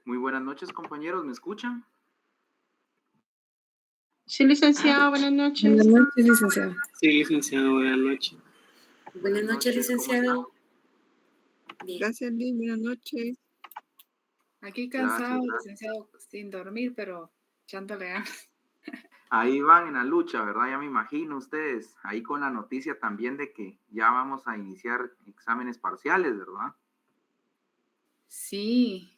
Muy buenas noches, compañeros, ¿me escuchan? Sí, licenciado, buenas noches. Buenas noches, licenciado. Sí, licenciado, buenas noches. Buenas noches, licenciado. Bien. Gracias, Liz, buenas noches. Aquí cansado, Gracias. licenciado, sin dormir, pero echándole ganas. Ahí van en la lucha, ¿verdad? Ya me imagino ustedes, ahí con la noticia también de que ya vamos a iniciar exámenes parciales, ¿verdad? Sí,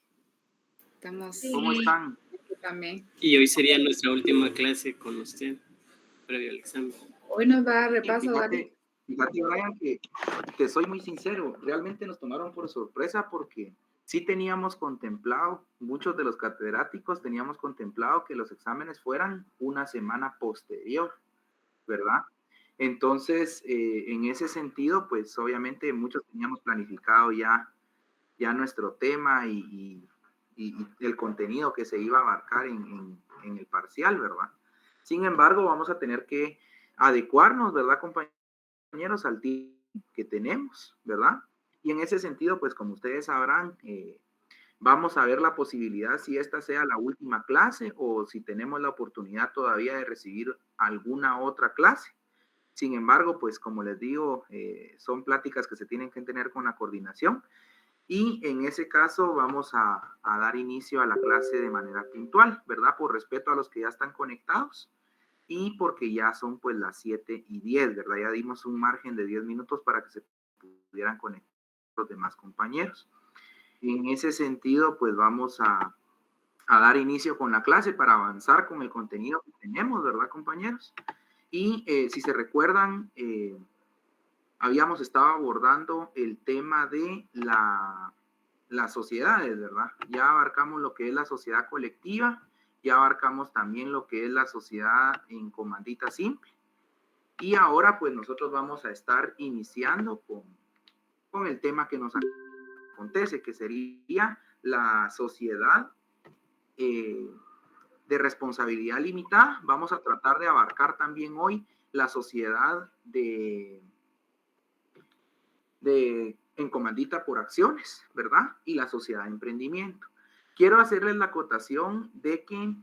estamos. ¿Cómo están? También. Y hoy sería nuestra última clase con usted, previo al examen. Hoy nos da repaso, Fíjate, Brian, que soy muy sincero, realmente nos tomaron por sorpresa porque sí teníamos contemplado, muchos de los catedráticos teníamos contemplado que los exámenes fueran una semana posterior, ¿verdad? Entonces, en ese sentido, pues obviamente muchos teníamos planificado ya nuestro tema y el contenido que se iba a abarcar en el parcial, ¿verdad? Sin embargo, vamos a tener que adecuarnos, ¿verdad, compañeros, al tiempo que tenemos, ¿verdad? Y en ese sentido, pues como ustedes sabrán, vamos a ver la posibilidad si esta sea la última clase o si tenemos la oportunidad todavía de recibir alguna otra clase. Sin embargo, pues como les digo, son pláticas que se tienen que tener con la coordinación y en ese caso vamos a dar inicio a la clase de manera puntual, ¿verdad? Por respeto a los que ya están conectados y porque ya son pues las 7:10, ¿verdad? Ya dimos un margen de 10 minutos para que se pudieran conectar los demás compañeros. En ese sentido, pues vamos a dar inicio con la clase para avanzar con el contenido que tenemos, ¿verdad, compañeros? Y si se recuerdan, habíamos estado abordando el tema de las sociedades, ¿verdad? Ya abarcamos lo que es la sociedad colectiva, ya abarcamos también lo que es la sociedad en comandita simple. Y ahora pues nosotros vamos a estar iniciando con el tema que nos acontece, que sería la sociedad de responsabilidad limitada. Vamos a tratar de abarcar también hoy la sociedad en comandita por acciones, ¿verdad? Y la sociedad de emprendimiento. Quiero hacerles la acotación de que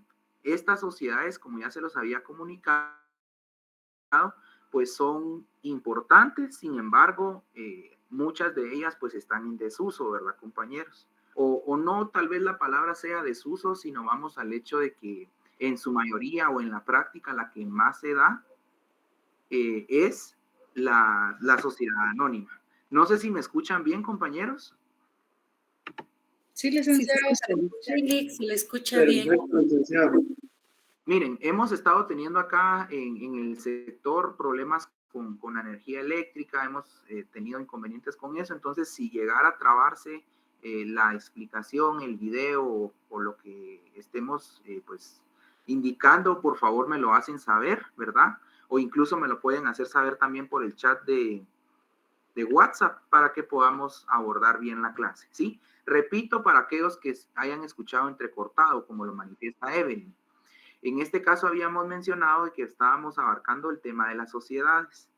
estas sociedades, como ya se los había comunicado, pues son importantes, sin embargo, muchas de ellas pues están en desuso, ¿verdad, compañeros? O no, tal vez la palabra sea desuso, sino vamos al hecho de que en su mayoría o en la práctica la que más se da es la sociedad anónima. No sé si me escuchan bien, compañeros. Sí, licenciado. Sí, se le escucha bien. Licenciado. Miren, hemos estado teniendo acá en el sector problemas con la energía eléctrica, hemos tenido inconvenientes con eso, entonces si llegara a trabarse la explicación, el video o lo que estemos pues indicando, por favor me lo hacen saber, ¿verdad? O incluso me lo pueden hacer saber también por el chat de WhatsApp para que podamos abordar bien la clase, ¿sí? Repito, para aquellos que hayan escuchado entrecortado, como lo manifiesta Evelyn. En este caso habíamos mencionado que estábamos abarcando el tema de las sociedades.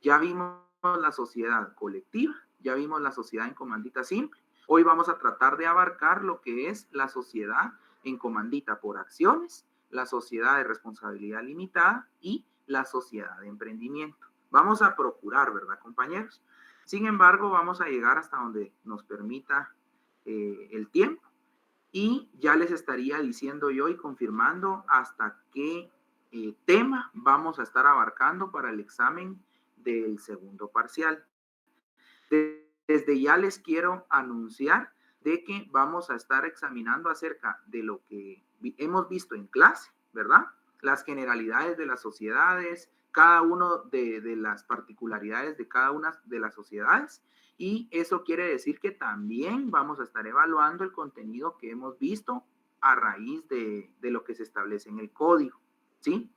Ya vimos la sociedad colectiva, ya vimos la sociedad en comandita simple. Hoy vamos a tratar de abarcar lo que es la sociedad en comandita por acciones, la sociedad de responsabilidad limitada y la sociedad de emprendimiento. Vamos a procurar, ¿verdad, compañeros? Sin embargo, vamos a llegar hasta donde nos permita el tiempo y ya les estaría diciendo yo y confirmando hasta qué tema vamos a estar abarcando para el examen del segundo parcial. Desde ya les quiero anunciar de que vamos a estar examinando acerca de lo que hemos visto en clase, ¿verdad? Las generalidades de las sociedades, cada uno de las particularidades de cada una de las sociedades, y eso quiere decir que también vamos a estar evaluando el contenido que hemos visto a raíz de lo que se establece en el código, ¿sí?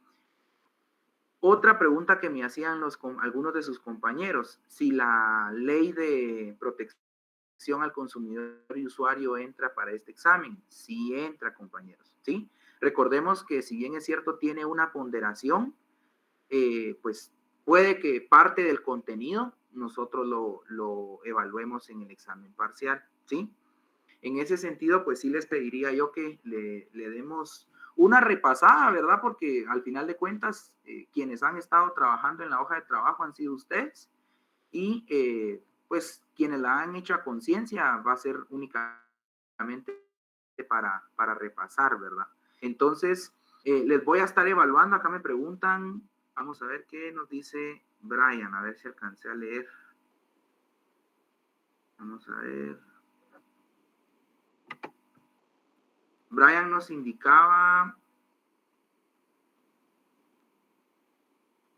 Otra pregunta que me hacían algunos de sus compañeros, si la ley de protección al consumidor y usuario entra para este examen. Sí entra, compañeros, ¿sí? Recordemos que si bien es cierto, tiene una ponderación, pues puede que parte del contenido nosotros lo evaluemos en el examen parcial, ¿sí? en ese sentido, pues sí les pediría yo que le demos una repasada, ¿verdad? Porque al final de cuentas, quienes han estado trabajando en la hoja de trabajo han sido ustedes y pues quienes la han hecho a conciencia va a ser únicamente para repasar, ¿verdad? Entonces, les voy a estar evaluando. Acá me preguntan, vamos a ver qué nos dice Brian, a ver si alcancé a leer. Vamos a ver. Brian nos indicaba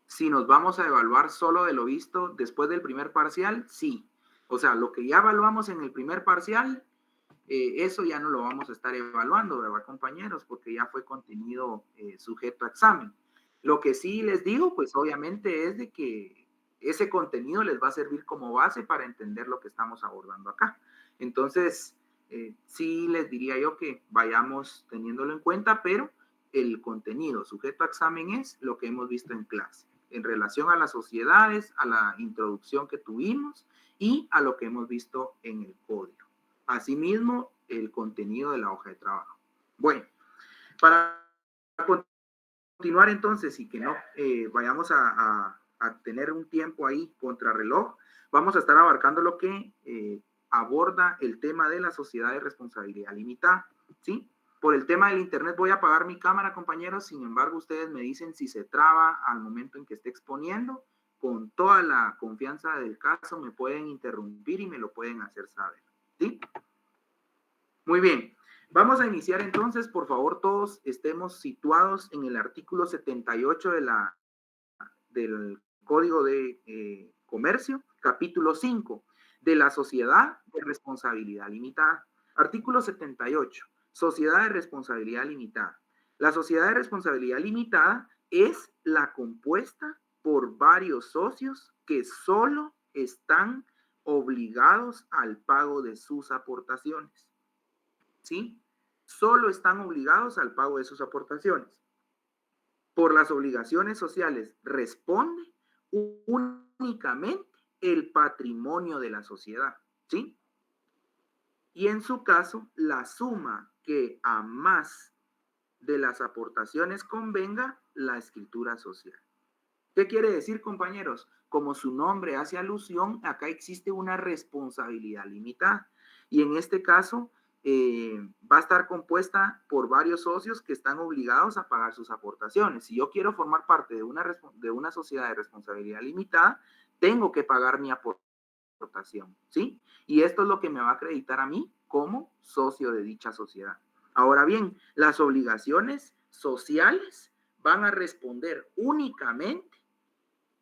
si nos vamos a evaluar solo de lo visto después del primer parcial, sí. O sea, lo que ya evaluamos en el primer parcial, eso ya no lo vamos a estar evaluando, ¿verdad, compañeros? Porque ya fue contenido sujeto a examen. Lo que sí les digo, pues obviamente es de que ese contenido les va a servir como base para entender lo que estamos abordando acá. Entonces, sí les diría yo que vayamos teniéndolo en cuenta, pero el contenido sujeto a examen es lo que hemos visto en clase, en relación a las sociedades, a la introducción que tuvimos y a lo que hemos visto en el código. Asimismo, el contenido de la hoja de trabajo. Bueno, para continuar entonces y que no vayamos a tener un tiempo ahí contrarreloj, vamos a estar abarcando lo que aborda el tema de la sociedad de responsabilidad limitada, ¿sí? Por el tema del internet voy a apagar mi cámara, compañeros, sin embargo, ustedes me dicen si se traba al momento en que esté exponiendo, con toda la confianza del caso me pueden interrumpir y me lo pueden hacer saber, ¿sí? Muy bien, vamos a iniciar entonces, por favor, todos estemos situados en el artículo 78 del Código de Comercio, capítulo 5, de la sociedad de responsabilidad limitada. Artículo 78, sociedad de responsabilidad limitada. La sociedad de responsabilidad limitada es la compuesta por varios socios que solo están obligados al pago de sus aportaciones. ¿Sí? Solo están obligados al pago de sus aportaciones. Por las obligaciones sociales responde únicamente el patrimonio de la sociedad, ¿sí? Y en su caso, la suma que a más de las aportaciones convenga la escritura social. ¿Qué quiere decir, compañeros? Como su nombre hace alusión, acá existe una responsabilidad limitada. Y en este caso, va a estar compuesta por varios socios que están obligados a pagar sus aportaciones. Si yo quiero formar parte de una sociedad de responsabilidad limitada, tengo que pagar mi aportación, ¿sí? Y esto es lo que me va a acreditar a mí como socio de dicha sociedad. Ahora bien, las obligaciones sociales van a responder únicamente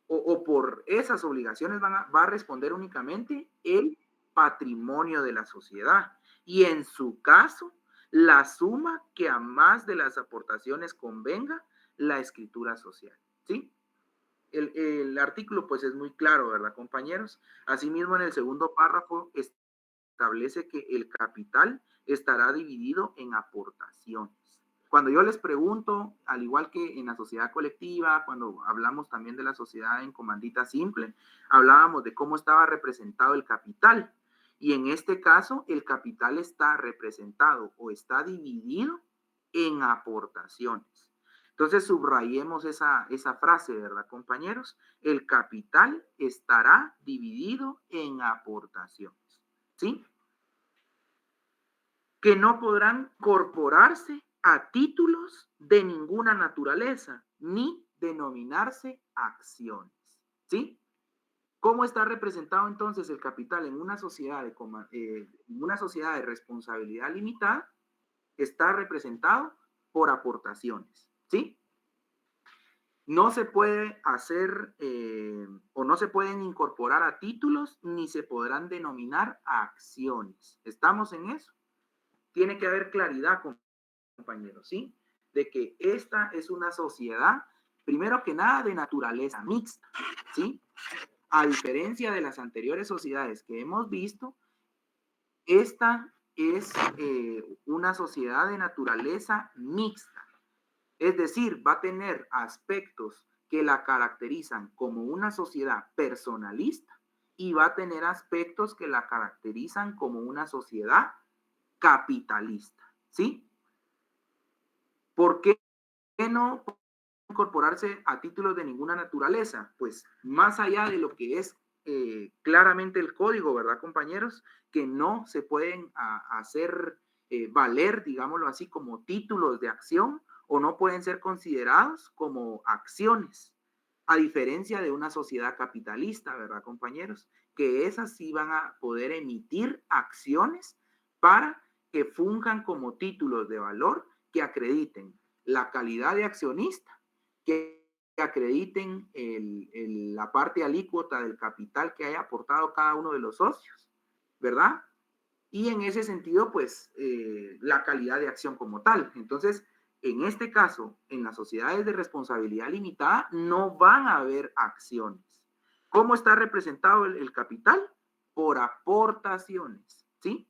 o por esas obligaciones va a responder únicamente el patrimonio de la sociedad. Y en su caso, la suma que a más de las aportaciones convenga la escritura social, ¿sí? El artículo pues es muy claro, ¿verdad, compañeros? Asimismo, en el segundo párrafo establece que el capital estará dividido en aportaciones. Cuando yo les pregunto, al igual que en la sociedad colectiva, cuando hablamos también de la sociedad en comandita simple, hablábamos de cómo estaba representado el capital. Y en este caso, el capital está representado o está dividido en aportaciones. Entonces, subrayemos esa frase, ¿verdad, compañeros? El capital estará dividido en aportaciones, ¿sí? Que no podrán incorporarse a títulos de ninguna naturaleza, ni denominarse acciones, ¿sí? ¿Cómo está representado entonces el capital en una sociedad de responsabilidad limitada? Está representado por aportaciones, ¿sí? No se puede hacer o no se pueden incorporar a títulos ni se podrán denominar a acciones. ¿Estamos en eso? Tiene que haber claridad, compañeros, ¿sí? De que esta es una sociedad, primero que nada, de naturaleza mixta, ¿sí? A diferencia de las anteriores sociedades que hemos visto, esta es una sociedad de naturaleza mixta. Es decir, va a tener aspectos que la caracterizan como una sociedad personalista y va a tener aspectos que la caracterizan como una sociedad capitalista, ¿sí? ¿Por qué no incorporarse a títulos de ninguna naturaleza? Pues más allá de lo que es claramente el código, ¿verdad, compañeros? Que no se pueden hacer valer, digámoslo así, como títulos de acción o no pueden ser considerados como acciones, a diferencia de una sociedad capitalista, ¿verdad, compañeros? Que esas sí van a poder emitir acciones para que funjan como títulos de valor que acrediten la calidad de accionista, que acrediten la parte alícuota del capital que haya aportado cada uno de los socios, ¿verdad? Y en ese sentido, pues, la calidad de acción como tal. Entonces, en este caso, en las sociedades de responsabilidad limitada, no van a haber acciones. ¿Cómo está representado el capital? Por aportaciones, ¿sí?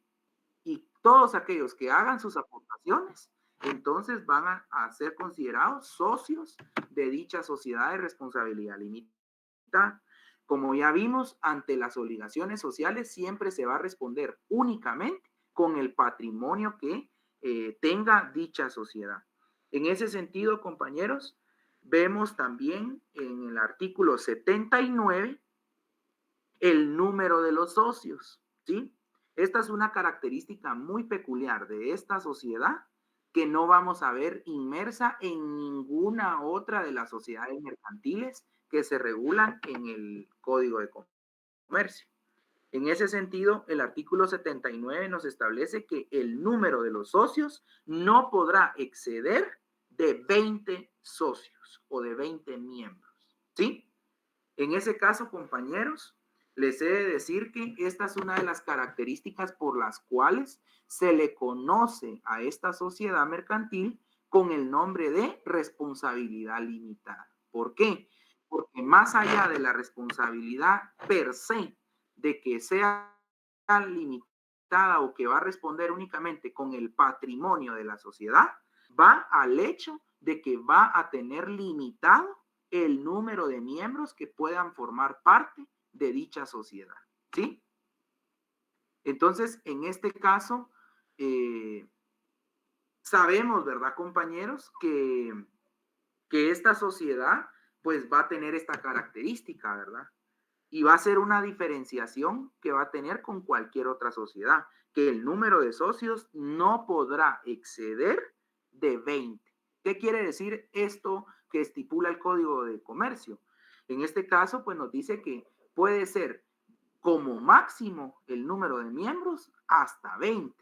Y todos aquellos que hagan sus aportaciones, entonces van a ser considerados socios de dicha sociedad de responsabilidad limitada. Como ya vimos, ante las obligaciones sociales siempre se va a responder únicamente con el patrimonio que tenga dicha sociedad. En ese sentido, compañeros, vemos también en el artículo 79 el número de los socios, ¿sí? Esta es una característica muy peculiar de esta sociedad que no vamos a ver inmersa en ninguna otra de las sociedades mercantiles que se regulan en el Código de Comercio. En ese sentido, el artículo 79 nos establece que el número de los socios no podrá exceder de 20 socios o de 20 miembros, ¿sí? En ese caso, compañeros, les he de decir que esta es una de las características por las cuales se le conoce a esta sociedad mercantil con el nombre de responsabilidad limitada. ¿Por qué? Porque más allá de la responsabilidad per se, de que sea limitada o que va a responder únicamente con el patrimonio de la sociedad, va al hecho de que va a tener limitado el número de miembros que puedan formar parte de dicha sociedad, ¿sí? Entonces, en este caso, sabemos, ¿verdad, compañeros? Que esta sociedad, pues, va a tener esta característica, ¿verdad? Y va a ser una diferenciación que va a tener con cualquier otra sociedad, que el número de socios no podrá exceder de 20. ¿Qué quiere decir esto que estipula el Código de Comercio? En este caso, pues nos dice que puede ser como máximo el número de miembros hasta 20.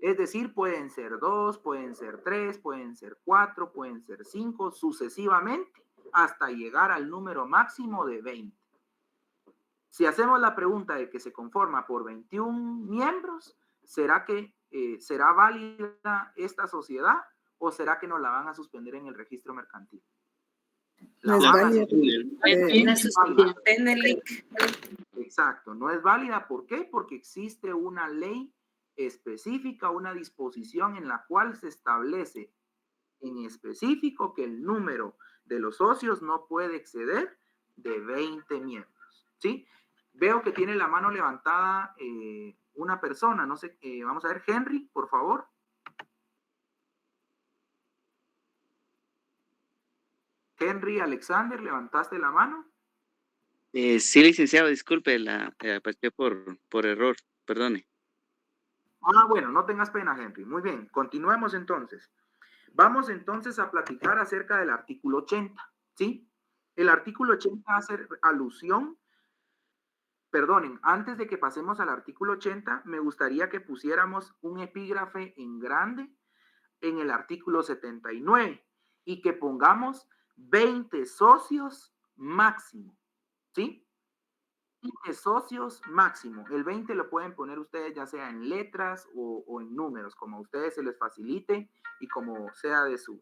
Es decir, pueden ser 2, pueden ser 3, pueden ser 4, pueden ser 5, sucesivamente, hasta llegar al número máximo de 20. Si hacemos la pregunta de que se conforma por 21 miembros, ¿será que será válida esta sociedad o será que nos la van a suspender en el registro mercantil? No es válida. Exacto, no es válida. ¿Por qué? Porque existe una ley específica, una disposición en la cual se establece en específico que el número de los socios no puede exceder de 20 miembros, ¿sí? Veo que tiene la mano levantada una persona, no sé, vamos a ver, Henry, por favor. Henry Alexander, ¿levantaste la mano? Sí, licenciado, disculpe, la apreté por error, perdone. Ah, bueno, no tengas pena, Henry. Muy bien, continuemos entonces. Vamos entonces a platicar acerca del artículo 80, ¿sí? El artículo 80 hace alusión, perdonen, antes de que pasemos al artículo 80, me gustaría que pusiéramos un epígrafe en grande en el artículo 79 y que pongamos 20 socios máximo, ¿sí? 20 socios máximo. El 20 lo pueden poner ustedes ya sea en letras o en números, como a ustedes se les facilite y como sea de su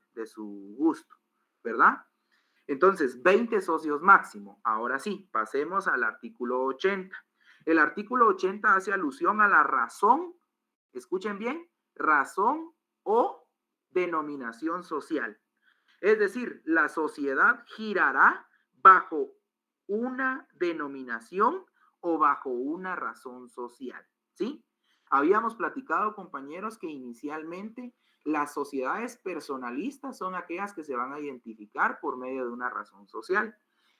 gusto, ¿verdad? Entonces, 20 socios máximo. Ahora sí, pasemos al artículo 80. El artículo 80 hace alusión a la razón, escuchen bien, razón o denominación social. Es decir, la sociedad girará bajo una denominación o bajo una razón social, ¿sí? Habíamos platicado, compañeros, que inicialmente las sociedades personalistas son aquellas que se van a identificar por medio de una razón social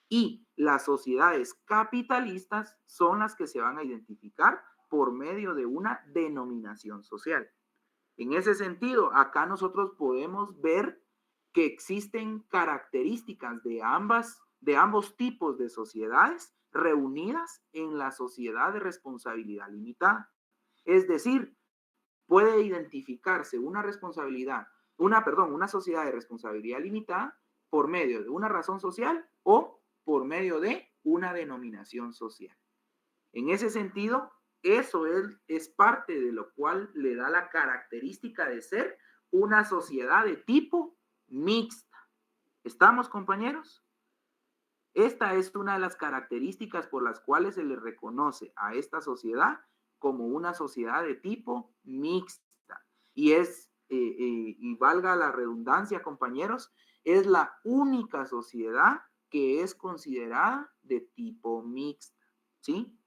y las sociedades capitalistas son las que se van a identificar por medio de una denominación social. En ese sentido, acá nosotros podemos ver que existen características de ambos tipos de sociedades reunidas en la sociedad de responsabilidad limitada. Es decir, puede identificarse una sociedad de responsabilidad limitada por medio de una razón social o por medio de una denominación social. En ese sentido, eso es parte de lo cual le da la característica de ser una sociedad de tipo mixta. ¿Estamos, compañeros? Esta es una de las características por las cuales se le reconoce a esta sociedad como una sociedad de tipo mixta. Y valga la redundancia, compañeros, es la única sociedad que es considerada de tipo mixta, ¿sí?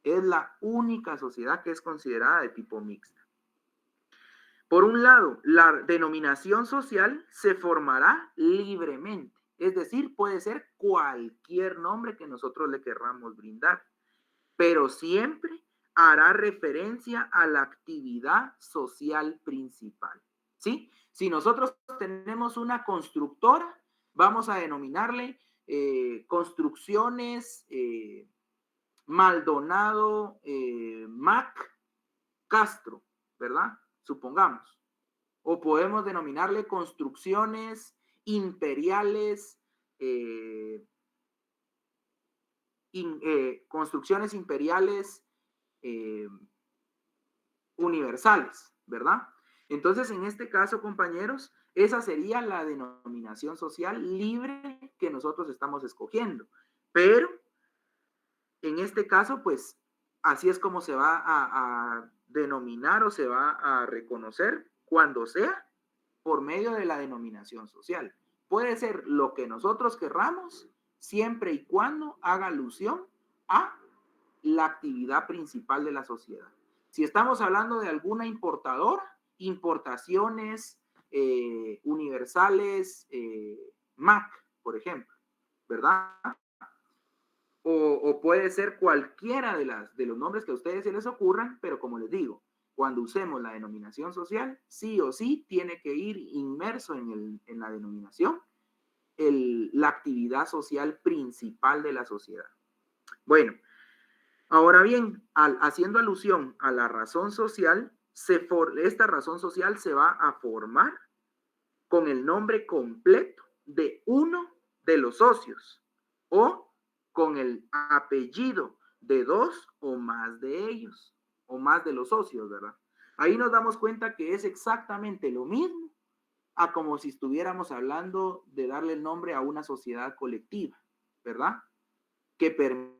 Es la única sociedad que es considerada de tipo mixta. Por un lado, la denominación social se formará libremente, es decir, puede ser cualquier nombre que nosotros le querramos brindar, pero siempre hará referencia a la actividad social principal, ¿sí? Si nosotros tenemos una constructora, vamos a denominarle Construcciones Maldonado Mac Castro, ¿verdad? Supongamos. O podemos denominarle Construcciones Imperiales, Construcciones Imperiales Universales, ¿verdad? Entonces, en este caso, compañeros, esa sería la denominación social libre que nosotros estamos escogiendo. Pero, en este caso, pues, así es como se va a denominar o se va a reconocer cuando sea por medio de la denominación social. Puede ser lo que nosotros querramos, siempre y cuando haga alusión a la actividad principal de la sociedad. Si estamos hablando de alguna importadora, importaciones universales, MAC, por ejemplo, ¿verdad? O puede ser cualquiera de los nombres que a ustedes se les ocurran, pero como les digo, cuando usemos la denominación social, sí o sí tiene que ir inmerso en la denominación la actividad social principal de la sociedad. Bueno, ahora bien, haciendo alusión a la razón social, esta razón social se va a formar con el nombre completo de uno de los socios o con el apellido de dos o más de ellos, o más de los socios, ¿verdad? Ahí nos damos cuenta que es exactamente lo mismo a como si estuviéramos hablando de darle el nombre a una sociedad colectiva, ¿verdad? Que permite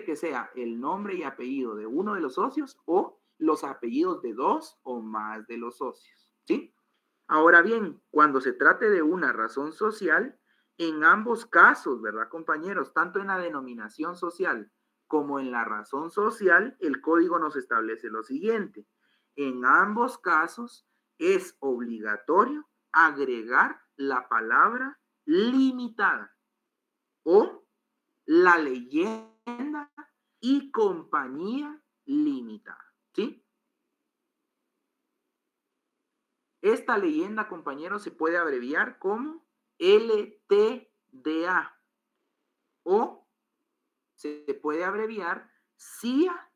que sea el nombre y apellido de uno de los socios o los apellidos de dos o más de los socios, ¿sí? Ahora bien, cuando se trate de una razón social, en ambos casos, ¿verdad, compañeros? Tanto en la denominación social como en la razón social, el código nos establece lo siguiente. En ambos casos es obligatorio agregar la palabra limitada o la leyenda y compañía limitada, ¿sí? Esta leyenda, compañeros, se puede abreviar como LTDA o se puede abreviar CIA.LTDA,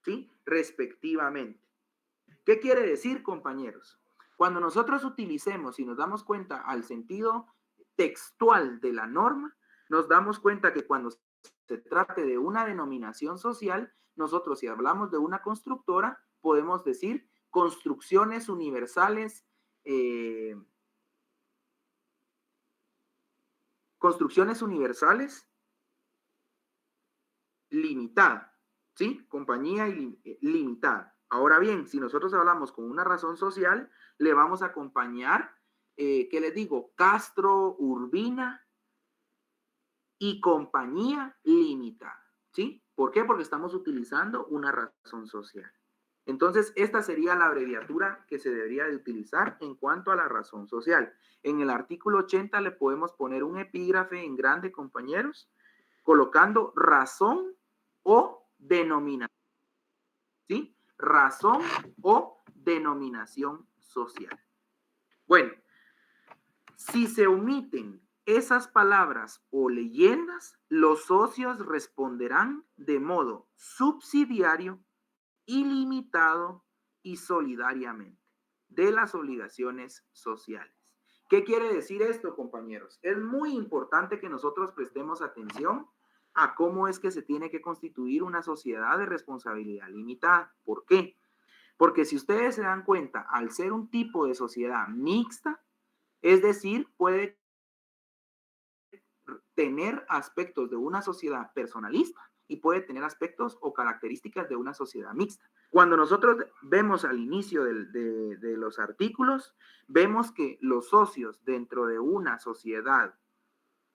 ¿sí? Respectivamente. ¿Qué quiere decir, compañeros? Cuando nosotros utilicemos y nos damos cuenta al sentido textual de la norma, nos damos cuenta que cuando se trate de una denominación social, nosotros si hablamos de una constructora, podemos decir Construcciones Universales, Construcciones Universales Limitada, ¿sí? Compañía limitada. Ahora bien, si nosotros hablamos con una razón social, le vamos a acompañar, ¿qué les digo? Castro Urbina y compañía limitada, ¿sí? ¿Por qué? Porque estamos utilizando una razón social. Entonces, esta sería la abreviatura que se debería de utilizar en cuanto a la razón social. En el artículo 80 le podemos poner un epígrafe en grande, compañeros, colocando razón o denominación. ¿Sí? Razón o denominación social. Bueno, si se omiten esas palabras o leyendas, los socios responderán de modo subsidiario, ilimitado y solidariamente de las obligaciones sociales. ¿Qué quiere decir esto, compañeros? Es muy importante que nosotros prestemos atención a cómo es que se tiene que constituir una sociedad de responsabilidad limitada. ¿Por qué? Porque si ustedes se dan cuenta, al ser un tipo de sociedad mixta, es decir, puede tener aspectos de una sociedad personalista y puede tener aspectos o características de una sociedad mixta. Cuando nosotros vemos al inicio de los artículos, vemos que los socios dentro de una sociedad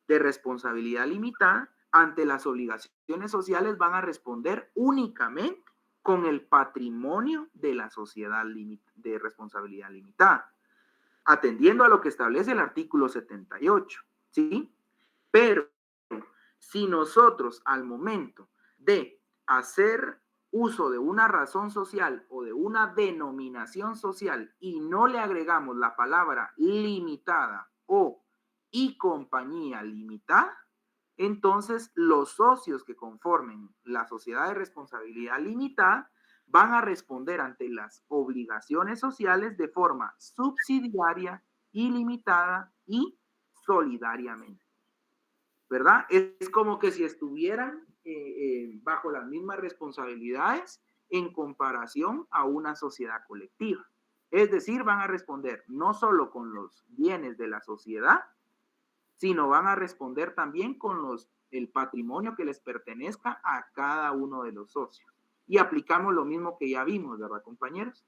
de responsabilidad limitada, ante las obligaciones sociales van a responder únicamente con el patrimonio de la sociedad de responsabilidad limitada, atendiendo a lo que establece el artículo 78, ¿sí? Pero si nosotros al momento de hacer uso de una razón social o de una denominación social y no le agregamos la palabra limitada o y compañía limitada, entonces los socios que conformen la sociedad de responsabilidad limitada van a responder ante las obligaciones sociales de forma subsidiaria, ilimitada y solidariamente. ¿Verdad? Es como que si estuvieran bajo las mismas responsabilidades en comparación a una sociedad colectiva. Es decir, van a responder no solo con los bienes de la sociedad, sino van a responder también con el patrimonio que les pertenezca a cada uno de los socios. Y aplicamos lo mismo que ya vimos, ¿verdad, compañeros?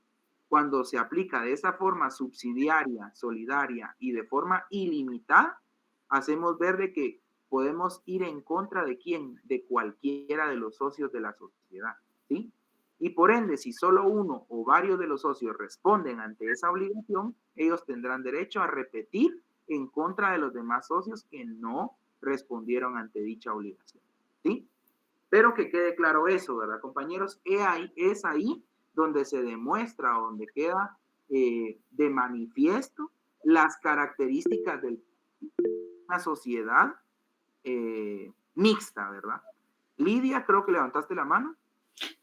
Cuando se aplica de esa forma subsidiaria, solidaria y de forma ilimitada, hacemos ver de que podemos ir en contra de quién, de cualquiera de los socios de la sociedad, ¿sí? Y por ende, si solo uno o varios de los socios responden ante esa obligación, ellos tendrán derecho a repetir en contra de los demás socios que no respondieron ante dicha obligación, ¿sí? Pero que quede claro eso, ¿verdad, compañeros? Es ahí donde se demuestra, donde queda de manifiesto las características de una sociedad mixta, ¿verdad? Lidia, creo que levantaste la mano.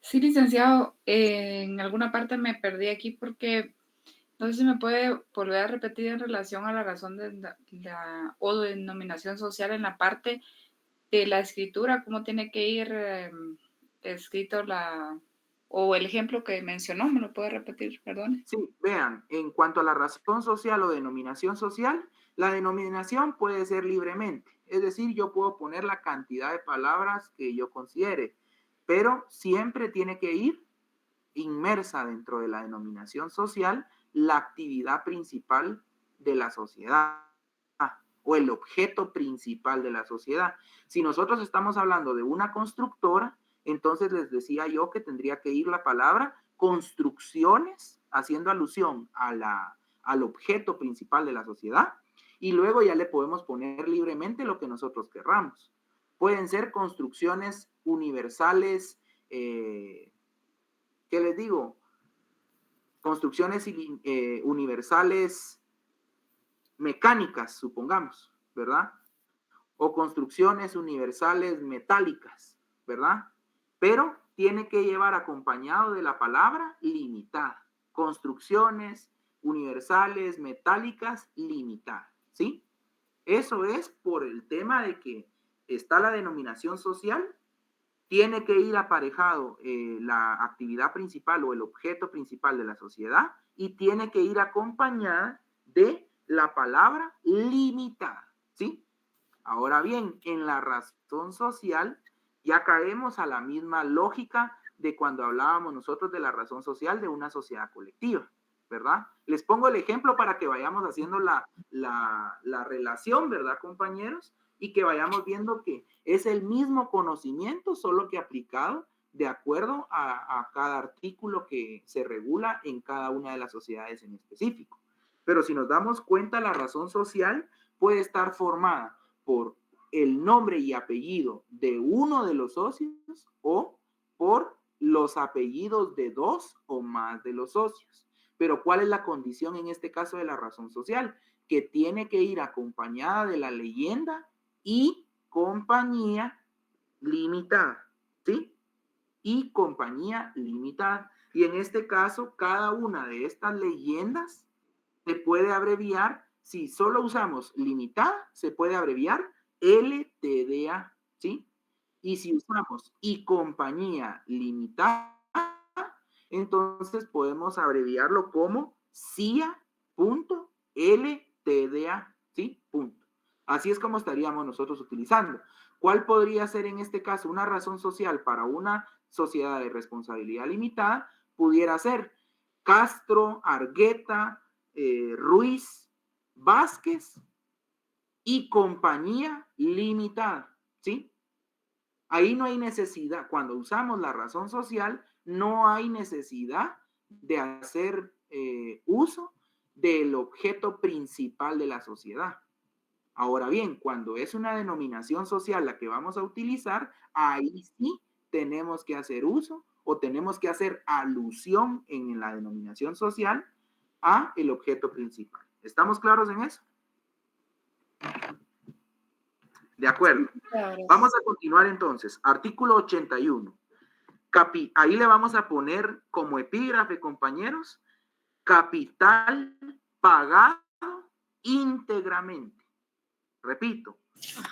Sí, licenciado, en alguna parte me perdí aquí porque no sé si me puede volver a repetir en relación a la razón de o denominación social en la parte de la escritura, cómo tiene que ir escrito o el ejemplo que mencionó, ¿me lo puede repetir? Perdón. Sí, vean, en cuanto a la razón social o denominación social, la denominación puede ser libremente, es decir, yo puedo poner la cantidad de palabras que yo considere, pero siempre tiene que ir inmersa dentro de la denominación social la actividad principal de la sociedad o el objeto principal de la sociedad. Si nosotros estamos hablando de una constructora, entonces les decía yo que tendría que ir la palabra construcciones, haciendo alusión al objeto principal de la sociedad, y luego ya le podemos poner libremente lo que nosotros querramos. Pueden ser construcciones universales, ¿qué les digo? Construcciones universales mecánicas, supongamos, ¿verdad? O construcciones universales metálicas, ¿verdad? Pero tiene que llevar acompañado de la palabra limitada. Construcciones universales metálicas limitadas, ¿sí? Eso es por el tema de que está la denominación social, tiene que ir aparejado la actividad principal o el objeto principal de la sociedad y tiene que ir acompañada de la palabra limitada, ¿sí? Ahora bien, en la razón social ya caemos a la misma lógica de cuando hablábamos nosotros de la razón social de una sociedad colectiva. ¿verdad? Les pongo el ejemplo para que vayamos haciendo la relación, ¿verdad, compañeros? Y que vayamos viendo que es el mismo conocimiento, solo que aplicado de acuerdo a cada artículo que se regula en cada una de las sociedades en específico. Pero si nos damos cuenta, la razón social puede estar formada por el nombre y apellido de uno de los socios o por los apellidos de dos o más de los socios. Pero ¿cuál es la condición en este caso de la razón social? Que tiene que ir acompañada de la leyenda y compañía limitada, ¿sí? Y compañía limitada. Y en este caso, cada una de estas leyendas se puede abreviar, si solo usamos limitada, se puede abreviar LTDA, ¿sí? Y si usamos y compañía limitada, entonces podemos abreviarlo como CIA.LTDA, ¿sí? Punto. Así es como estaríamos nosotros utilizando. ¿Cuál podría ser en este caso una razón social para una sociedad de responsabilidad limitada? Pudiera ser Castro, Argueta, Ruiz, Vázquez y compañía limitada, ¿sí? Ahí no hay necesidad, cuando usamos la razón social, no hay necesidad de hacer uso del objeto principal de la sociedad. Ahora bien, cuando es una denominación social la que vamos a utilizar, ahí sí tenemos que hacer uso o tenemos que hacer alusión en la denominación social a el objeto principal. ¿Estamos claros en eso? De acuerdo. Vamos a continuar entonces. Artículo 81. Ahí le vamos a poner como epígrafe, compañeros, capital pagado íntegramente. Repito,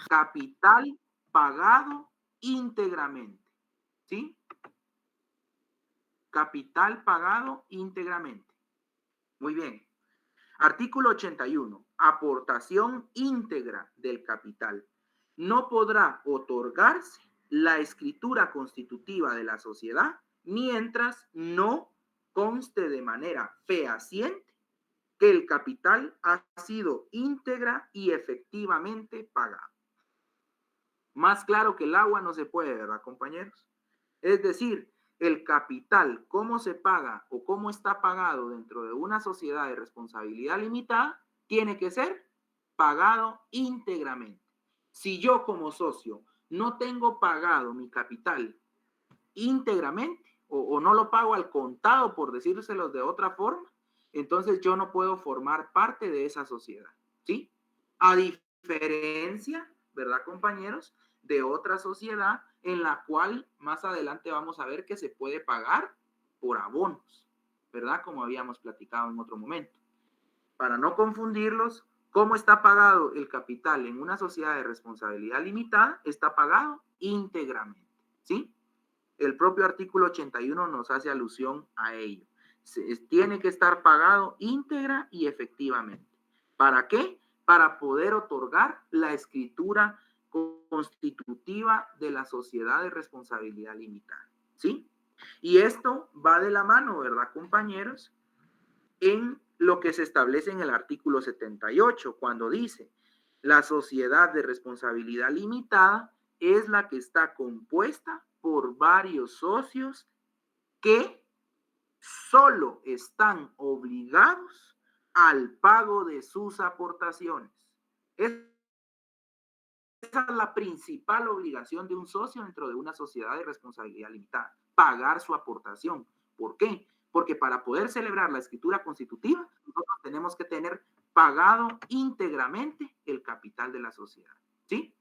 capital pagado íntegramente. ¿Sí? Capital pagado íntegramente. Muy bien. Artículo 81. Aportación íntegra del capital. No podrá otorgarse la escritura constitutiva de la sociedad mientras no conste de manera fehaciente que el capital ha sido íntegra y efectivamente pagado. Más claro que el agua no se puede, ¿verdad, compañeros? Es decir, el capital, cómo se paga o cómo está pagado dentro de una sociedad de responsabilidad limitada, tiene que ser pagado íntegramente. Si yo como socio no tengo pagado mi capital íntegramente o no lo pago al contado, por decírselos de otra forma, entonces yo no puedo formar parte de esa sociedad, ¿sí? A diferencia, ¿verdad, compañeros?, de otra sociedad en la cual más adelante vamos a ver que se puede pagar por abonos, ¿verdad? Como habíamos platicado en otro momento. Para no confundirlos, ¿cómo está pagado el capital en una sociedad de responsabilidad limitada? Está pagado íntegramente, ¿sí? El propio artículo 81 nos hace alusión a ello. Tiene que estar pagado íntegra y efectivamente. ¿Para qué? Para poder otorgar la escritura constitutiva de la sociedad de responsabilidad limitada, ¿sí? Y esto va de la mano, ¿verdad, compañeros?, en lo que se establece en el artículo 78, cuando dice, la sociedad de responsabilidad limitada es la que está compuesta por varios socios que solo están obligados al pago de sus aportaciones. Esa es la principal obligación de un socio dentro de una sociedad de responsabilidad limitada, pagar su aportación. ¿Por qué? Porque para poder celebrar la escritura constitutiva, nosotros tenemos que tener pagado íntegramente el capital de la sociedad, ¿sí?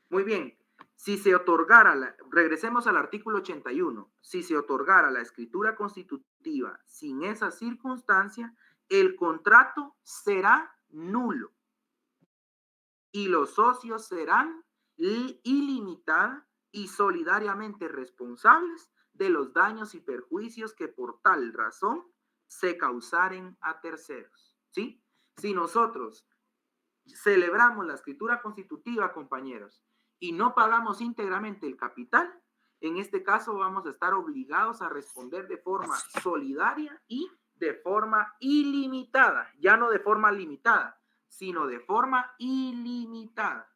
Muy bien. Si se otorgara, regresemos al artículo 81, si se otorgara la escritura constitutiva sin esa circunstancia, el contrato será nulo y los socios serán ilimitada y solidariamente responsables de los daños y perjuicios que por tal razón se causaren a terceros, ¿sí? Si nosotros celebramos la escritura constitutiva, compañeros, y no pagamos íntegramente el capital, en este caso vamos a estar obligados a responder de forma solidaria y de forma ilimitada, ya no de forma limitada, sino de forma ilimitada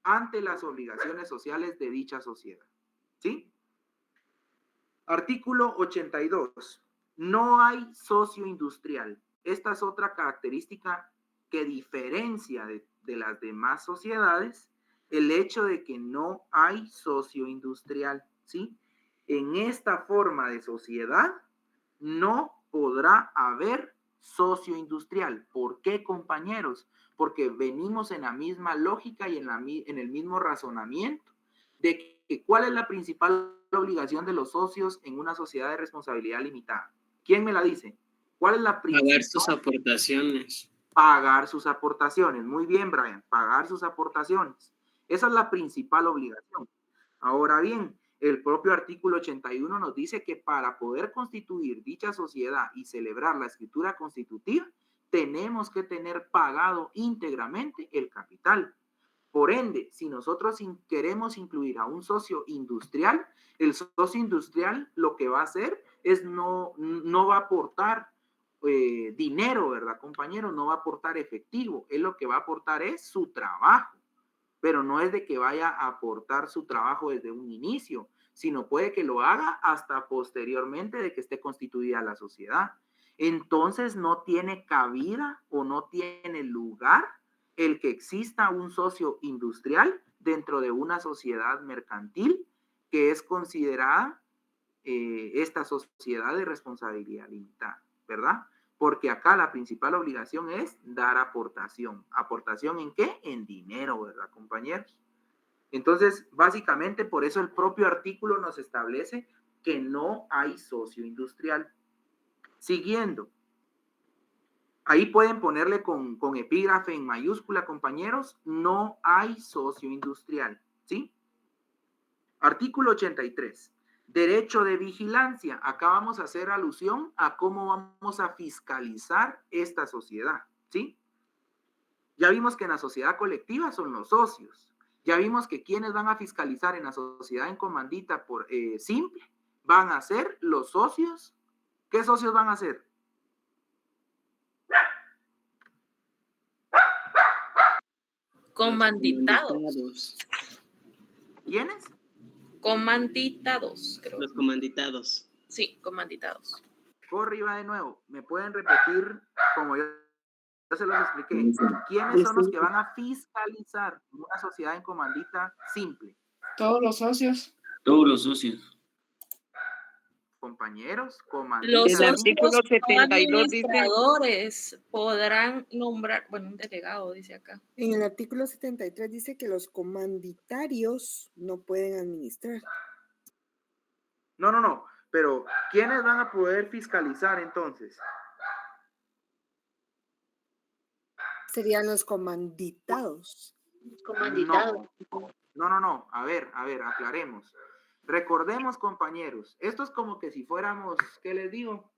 ante las obligaciones sociales de dicha sociedad. ¿Sí? Artículo 82. No hay socio industrial. Esta es otra característica que diferencia de las demás sociedades, el hecho de que no hay socio industrial, ¿sí? En esta forma de sociedad no podrá haber socio industrial. ¿Por qué, compañeros? Porque venimos en la misma lógica y en el mismo razonamiento de que cuál es la principal obligación de los socios en una sociedad de responsabilidad limitada. ¿Quién me la dice? ¿Cuál es la principal? Pagar sus aportaciones. Pagar sus aportaciones. Muy bien, Brian, pagar sus aportaciones. Esa es la principal obligación. Ahora bien, el propio artículo 81 nos dice que para poder constituir dicha sociedad y celebrar la escritura constitutiva, tenemos que tener pagado íntegramente el capital. Por ende, si nosotros queremos incluir a un socio industrial, el socio industrial lo que va a hacer es no va a aportar dinero, ¿verdad, compañero? No va a aportar efectivo. Él lo que va a aportar es su trabajo, pero no es de que vaya a aportar su trabajo desde un inicio, sino puede que lo haga hasta posteriormente de que esté constituida la sociedad. Entonces no tiene cabida o no tiene lugar el que exista un socio industrial dentro de una sociedad mercantil que es considerada esta sociedad de responsabilidad limitada, ¿verdad? Porque acá la principal obligación es dar aportación. ¿Aportación en qué? En dinero, ¿verdad, compañeros? Entonces, básicamente, por eso el propio artículo nos establece que no hay socio industrial. Siguiendo. Ahí pueden ponerle con epígrafe en mayúscula, compañeros, no hay socio industrial, ¿sí? Artículo 83. Derecho de vigilancia. Acá vamos a hacer alusión a cómo vamos a fiscalizar esta sociedad, ¿sí? Ya vimos que en la sociedad colectiva son los socios. Ya vimos que quienes van a fiscalizar en la sociedad en comandita por simple van a ser los socios. ¿Qué socios van a ser? Comanditados. ¿Quiénes? Comanditados, creo. Los comanditados. Sí, comanditados. Corriba de nuevo. ¿Me pueden repetir como yo se los expliqué? ¿Quiénes son los que van a fiscalizar una sociedad en comandita simple? Todos los socios. Todos los socios. Compañeros, Los comanditas. El artículo socios 72 dice- administradores podrán nombrar, bueno, un delegado, dice acá. En el artículo 73 dice que los comanditarios no pueden administrar. No. Pero, ¿quiénes van a poder fiscalizar entonces? Serían los comanditados. Comanditado. No. A ver, aclaremos. Recordemos, compañeros, esto es como que si fuéramos, ¿qué les digo?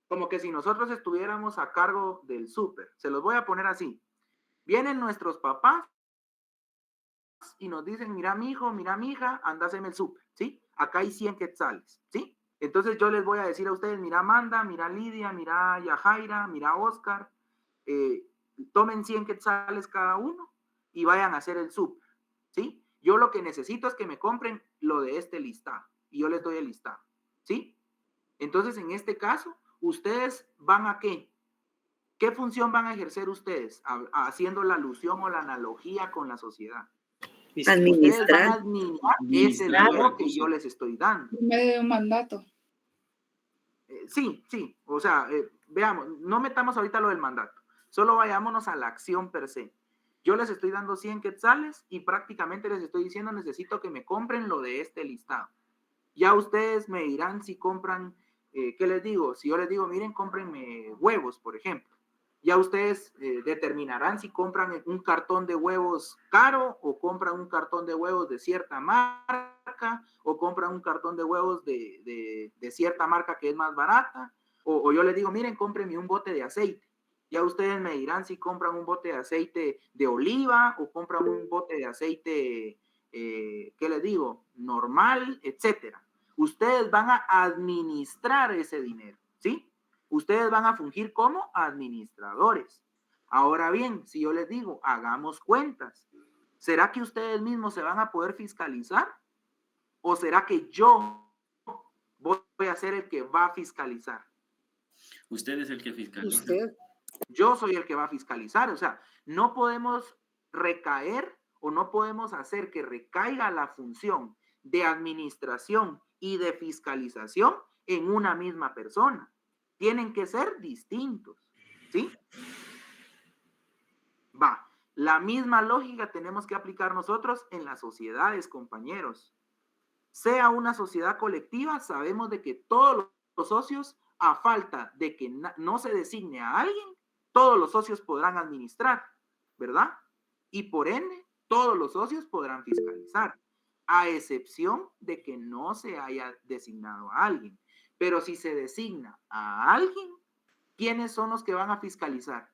Como que si nosotros estuviéramos a cargo del súper. Se los voy a poner así. Vienen nuestros papás y nos dicen, mira mi hijo, mira mi hija, anda a hacerme el súper, ¿sí? Acá hay 100 quetzales, ¿sí? Entonces yo les voy a decir a ustedes, mira Amanda, mira Lidia, mira Yajaira, mira Oscar, tomen 100 quetzales cada uno y vayan a hacer el súper, ¿sí? Yo lo que necesito es que me compren lo de este listado y yo les doy el listado, ¿sí? Entonces, en este caso, ¿ustedes van a qué? ¿Qué función van a ejercer ustedes? Haciendo la alusión o la analogía con la sociedad. Ustedes van a administrar ese dinero que yo les estoy dando. En medio de un mandato. Sí. O sea, veamos, no metamos ahorita lo del mandato. Solo vayámonos a la acción per se. Yo les estoy dando 100 quetzales y prácticamente les estoy diciendo, necesito que me compren lo de este listado. Ya ustedes me dirán si compran, ¿qué les digo? Si yo les digo, miren, cómprenme huevos, por ejemplo. Ya ustedes determinarán si compran un cartón de huevos caro o compran un cartón de huevos de cierta marca o compran un cartón de huevos de cierta marca que es más barata. O yo les digo, miren, cómprenme un bote de aceite. Ya ustedes me dirán si compran un bote de aceite de oliva o compran un bote de aceite, ¿qué les digo? Normal, etcétera. Ustedes van a administrar ese dinero, ¿sí? Ustedes van a fungir como administradores. Ahora bien, si yo les digo, hagamos cuentas, ¿será que ustedes mismos se van a poder fiscalizar? ¿O será que yo voy a ser el que va a fiscalizar? Usted es el que fiscaliza. Usted. Yo soy el que va a fiscalizar. O sea, no podemos recaer o no podemos hacer que recaiga la función de administración y de fiscalización en una misma persona. Tienen que ser distintos, ¿sí? Va, la misma lógica tenemos que aplicar nosotros en las sociedades, compañeros. Sea una sociedad colectiva, sabemos de que todos los socios, a falta de que no se designe a alguien, todos los socios podrán administrar, ¿verdad? Y por ende, todos los socios podrán fiscalizar, a excepción de que no se haya designado a alguien. Pero si se designa a alguien, ¿quiénes son los que van a fiscalizar?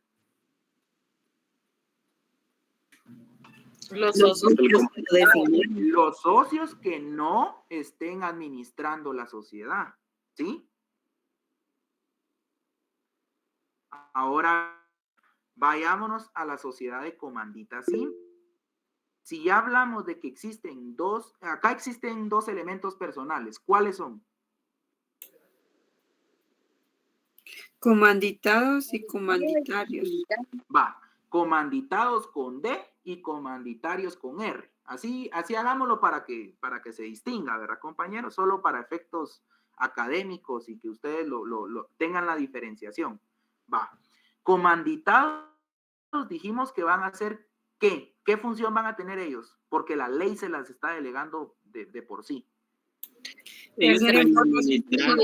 Los socios. Los socios que no estén administrando la sociedad, ¿sí? Ahora vayámonos a la sociedad de comandita simple. Si ya hablamos de que existen acá existen dos elementos personales, ¿cuáles son? Comanditados y comanditarios. Va, comanditados con D y comanditarios con R. Así hagámoslo para que se distinga, ¿verdad, compañeros? Solo para efectos académicos y que ustedes tengan la diferenciación. Va, comanditados dijimos que van a ser ¿qué? ¿Qué función van a tener ellos? Porque la ley se las está delegando de por sí. Ellos van a administrar.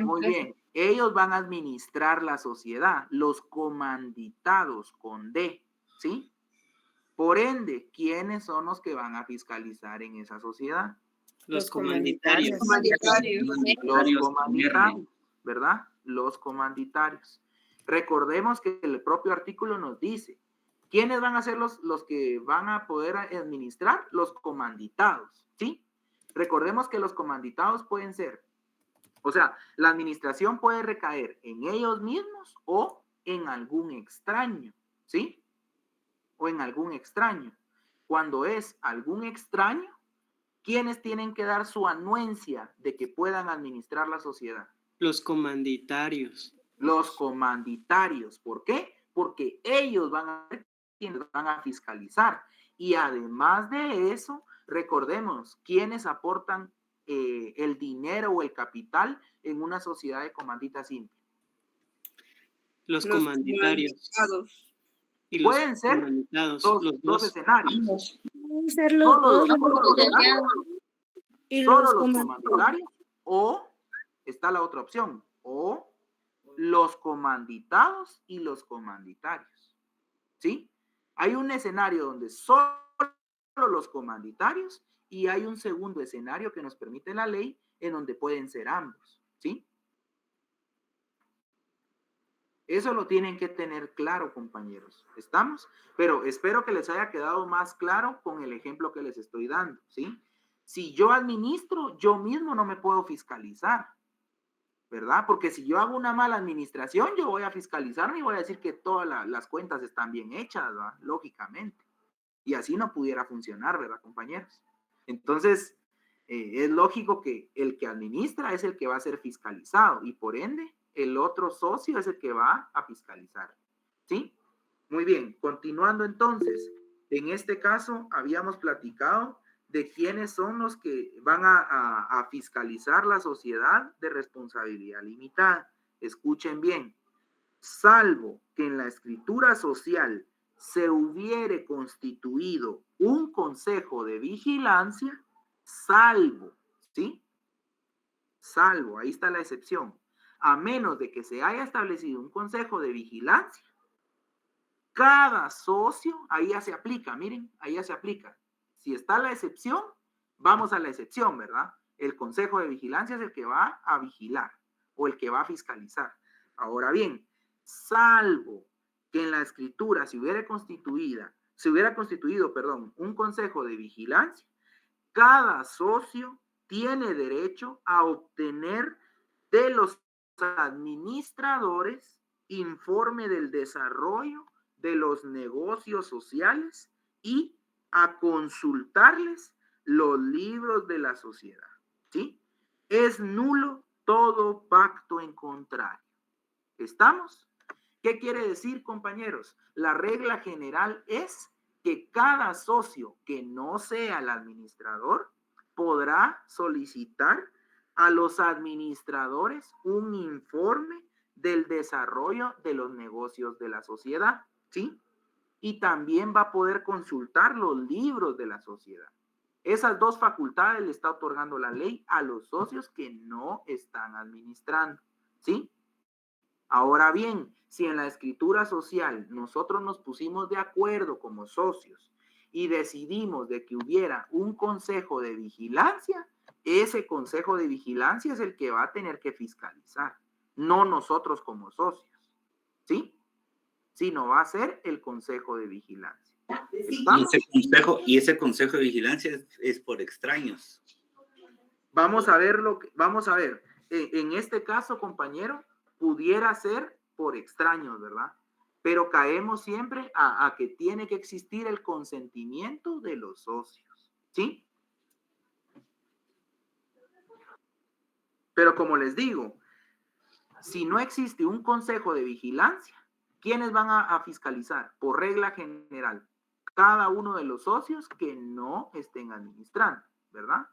Muy bien. Ellos van a administrar la sociedad, los comanditados con D, ¿sí? Por ende, ¿quiénes son los que van a fiscalizar en esa sociedad? Los comanditarios. Los comanditarios, ¿verdad? Los comanditarios. Recordemos que el propio artículo nos dice, ¿quiénes van a ser los que van a poder administrar? Los comanditados, ¿sí? Recordemos que los comanditados pueden ser, o sea, la administración puede recaer en ellos mismos o en algún extraño, ¿sí? O en algún extraño. Cuando es algún extraño, ¿quiénes tienen que dar su anuencia de que puedan administrar la sociedad? Los comanditarios. Los comanditarios. ¿Por qué? Porque ellos van a ser quienes van a fiscalizar. Y además de eso, recordemos, ¿quiénes aportan el dinero o el capital en una sociedad de comandita simple? Los comanditarios. Y los pueden ser comanditados, dos escenarios. Pueden ser Solo los los comanditarios comanditarios o está la otra opción, o los comanditados y los comanditarios, ¿sí? Hay un escenario donde solo los comanditarios y hay un segundo escenario que nos permite la ley en donde pueden ser ambos, ¿sí? Eso lo tienen que tener claro, compañeros. ¿Estamos? Pero espero que les haya quedado más claro con el ejemplo que les estoy dando, ¿sí? Si yo administro, yo mismo no me puedo fiscalizar, ¿verdad? Porque si yo hago una mala administración, yo voy a fiscalizarme y voy a decir que todas las cuentas están bien hechas, ¿verdad? Lógicamente. Y así no pudiera funcionar, ¿verdad, compañeros? Entonces, es lógico que el que administra es el que va a ser fiscalizado y por ende, el otro socio es el que va a fiscalizar, ¿sí? Muy bien, continuando entonces, en este caso habíamos platicado de quiénes son los que van a fiscalizar la sociedad de responsabilidad limitada. Escuchen bien, salvo que en la escritura social se hubiere constituido un consejo de vigilancia, salvo, ¿sí? Salvo, ahí está la excepción, a menos de que se haya establecido un consejo de vigilancia, cada socio, ahí ya se aplica, miren, ahí ya se aplica. Si está la excepción, vamos a la excepción, ¿verdad? El consejo de vigilancia es el que va a vigilar o el que va a fiscalizar. Ahora bien, salvo que en la escritura se hubiera constituido, un consejo de vigilancia, cada socio tiene derecho a obtener de los administradores informe del desarrollo de los negocios sociales y a consultarles los libros de la sociedad. ¿Sí? Es nulo todo pacto en contrario. ¿Estamos? ¿Qué quiere decir, compañeros? La regla general es que cada socio que no sea el administrador podrá solicitar a los administradores un informe del desarrollo de los negocios de la sociedad, ¿sí? Y también va a poder consultar los libros de la sociedad. Esas dos facultades le está otorgando la ley a los socios que no están administrando, ¿sí? Ahora bien, si en la escritura social nosotros nos pusimos de acuerdo como socios y decidimos de que hubiera un consejo de vigilancia, ese consejo de vigilancia es el que va a tener que fiscalizar, no nosotros como socios, ¿sí? Sino va a ser el consejo de vigilancia. Y ese consejo de vigilancia es por extraños. Vamos a ver en este caso, compañero, pudiera ser por extraños, ¿verdad? Pero caemos siempre a que tiene que existir el consentimiento de los socios, ¿sí? Pero como les digo, si no existe un consejo de vigilancia, ¿quiénes van a fiscalizar? Por regla general, cada uno de los socios que no estén administrando, ¿verdad?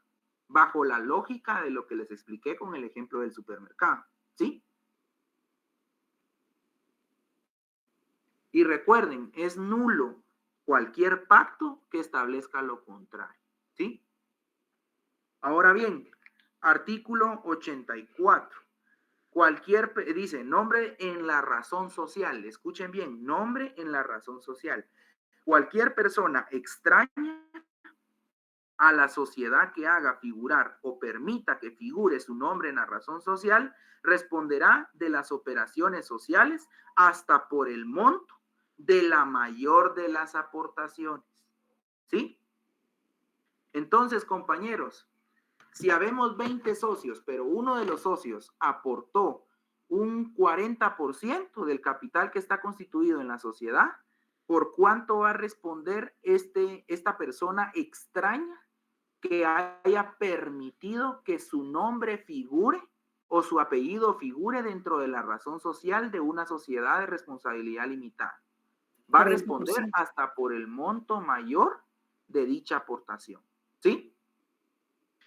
Bajo la lógica de lo que les expliqué con el ejemplo del supermercado, ¿sí? Y recuerden, es nulo cualquier pacto que establezca lo contrario, ¿sí? Ahora bien, artículo 84. Dice, nombre en la razón social. Escuchen bien, nombre en la razón social. Cualquier persona extraña a la sociedad que haga figurar o permita que figure su nombre en la razón social, responderá de las operaciones sociales hasta por el monto de la mayor de las aportaciones. ¿Sí? Entonces, compañeros, si habemos 20 socios, pero uno de los socios aportó un 40% del capital que está constituido en la sociedad, ¿por cuánto va a responder esta persona extraña que haya permitido que su nombre figure o su apellido figure dentro de la razón social de una sociedad de responsabilidad limitada? Va a responder hasta por el monto mayor de dicha aportación, ¿sí?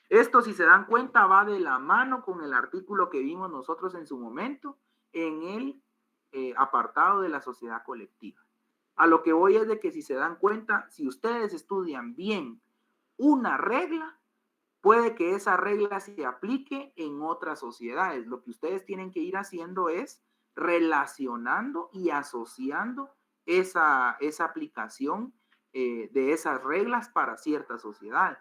Esto, si se dan cuenta, va de la mano con el artículo que vimos nosotros en su momento en el apartado de la sociedad colectiva. A lo que voy es de que, si se dan cuenta, si ustedes estudian bien una regla, puede que esa regla se aplique en otras sociedades. Lo que ustedes tienen que ir haciendo es relacionando y asociando esa aplicación de esas reglas para ciertas sociedades.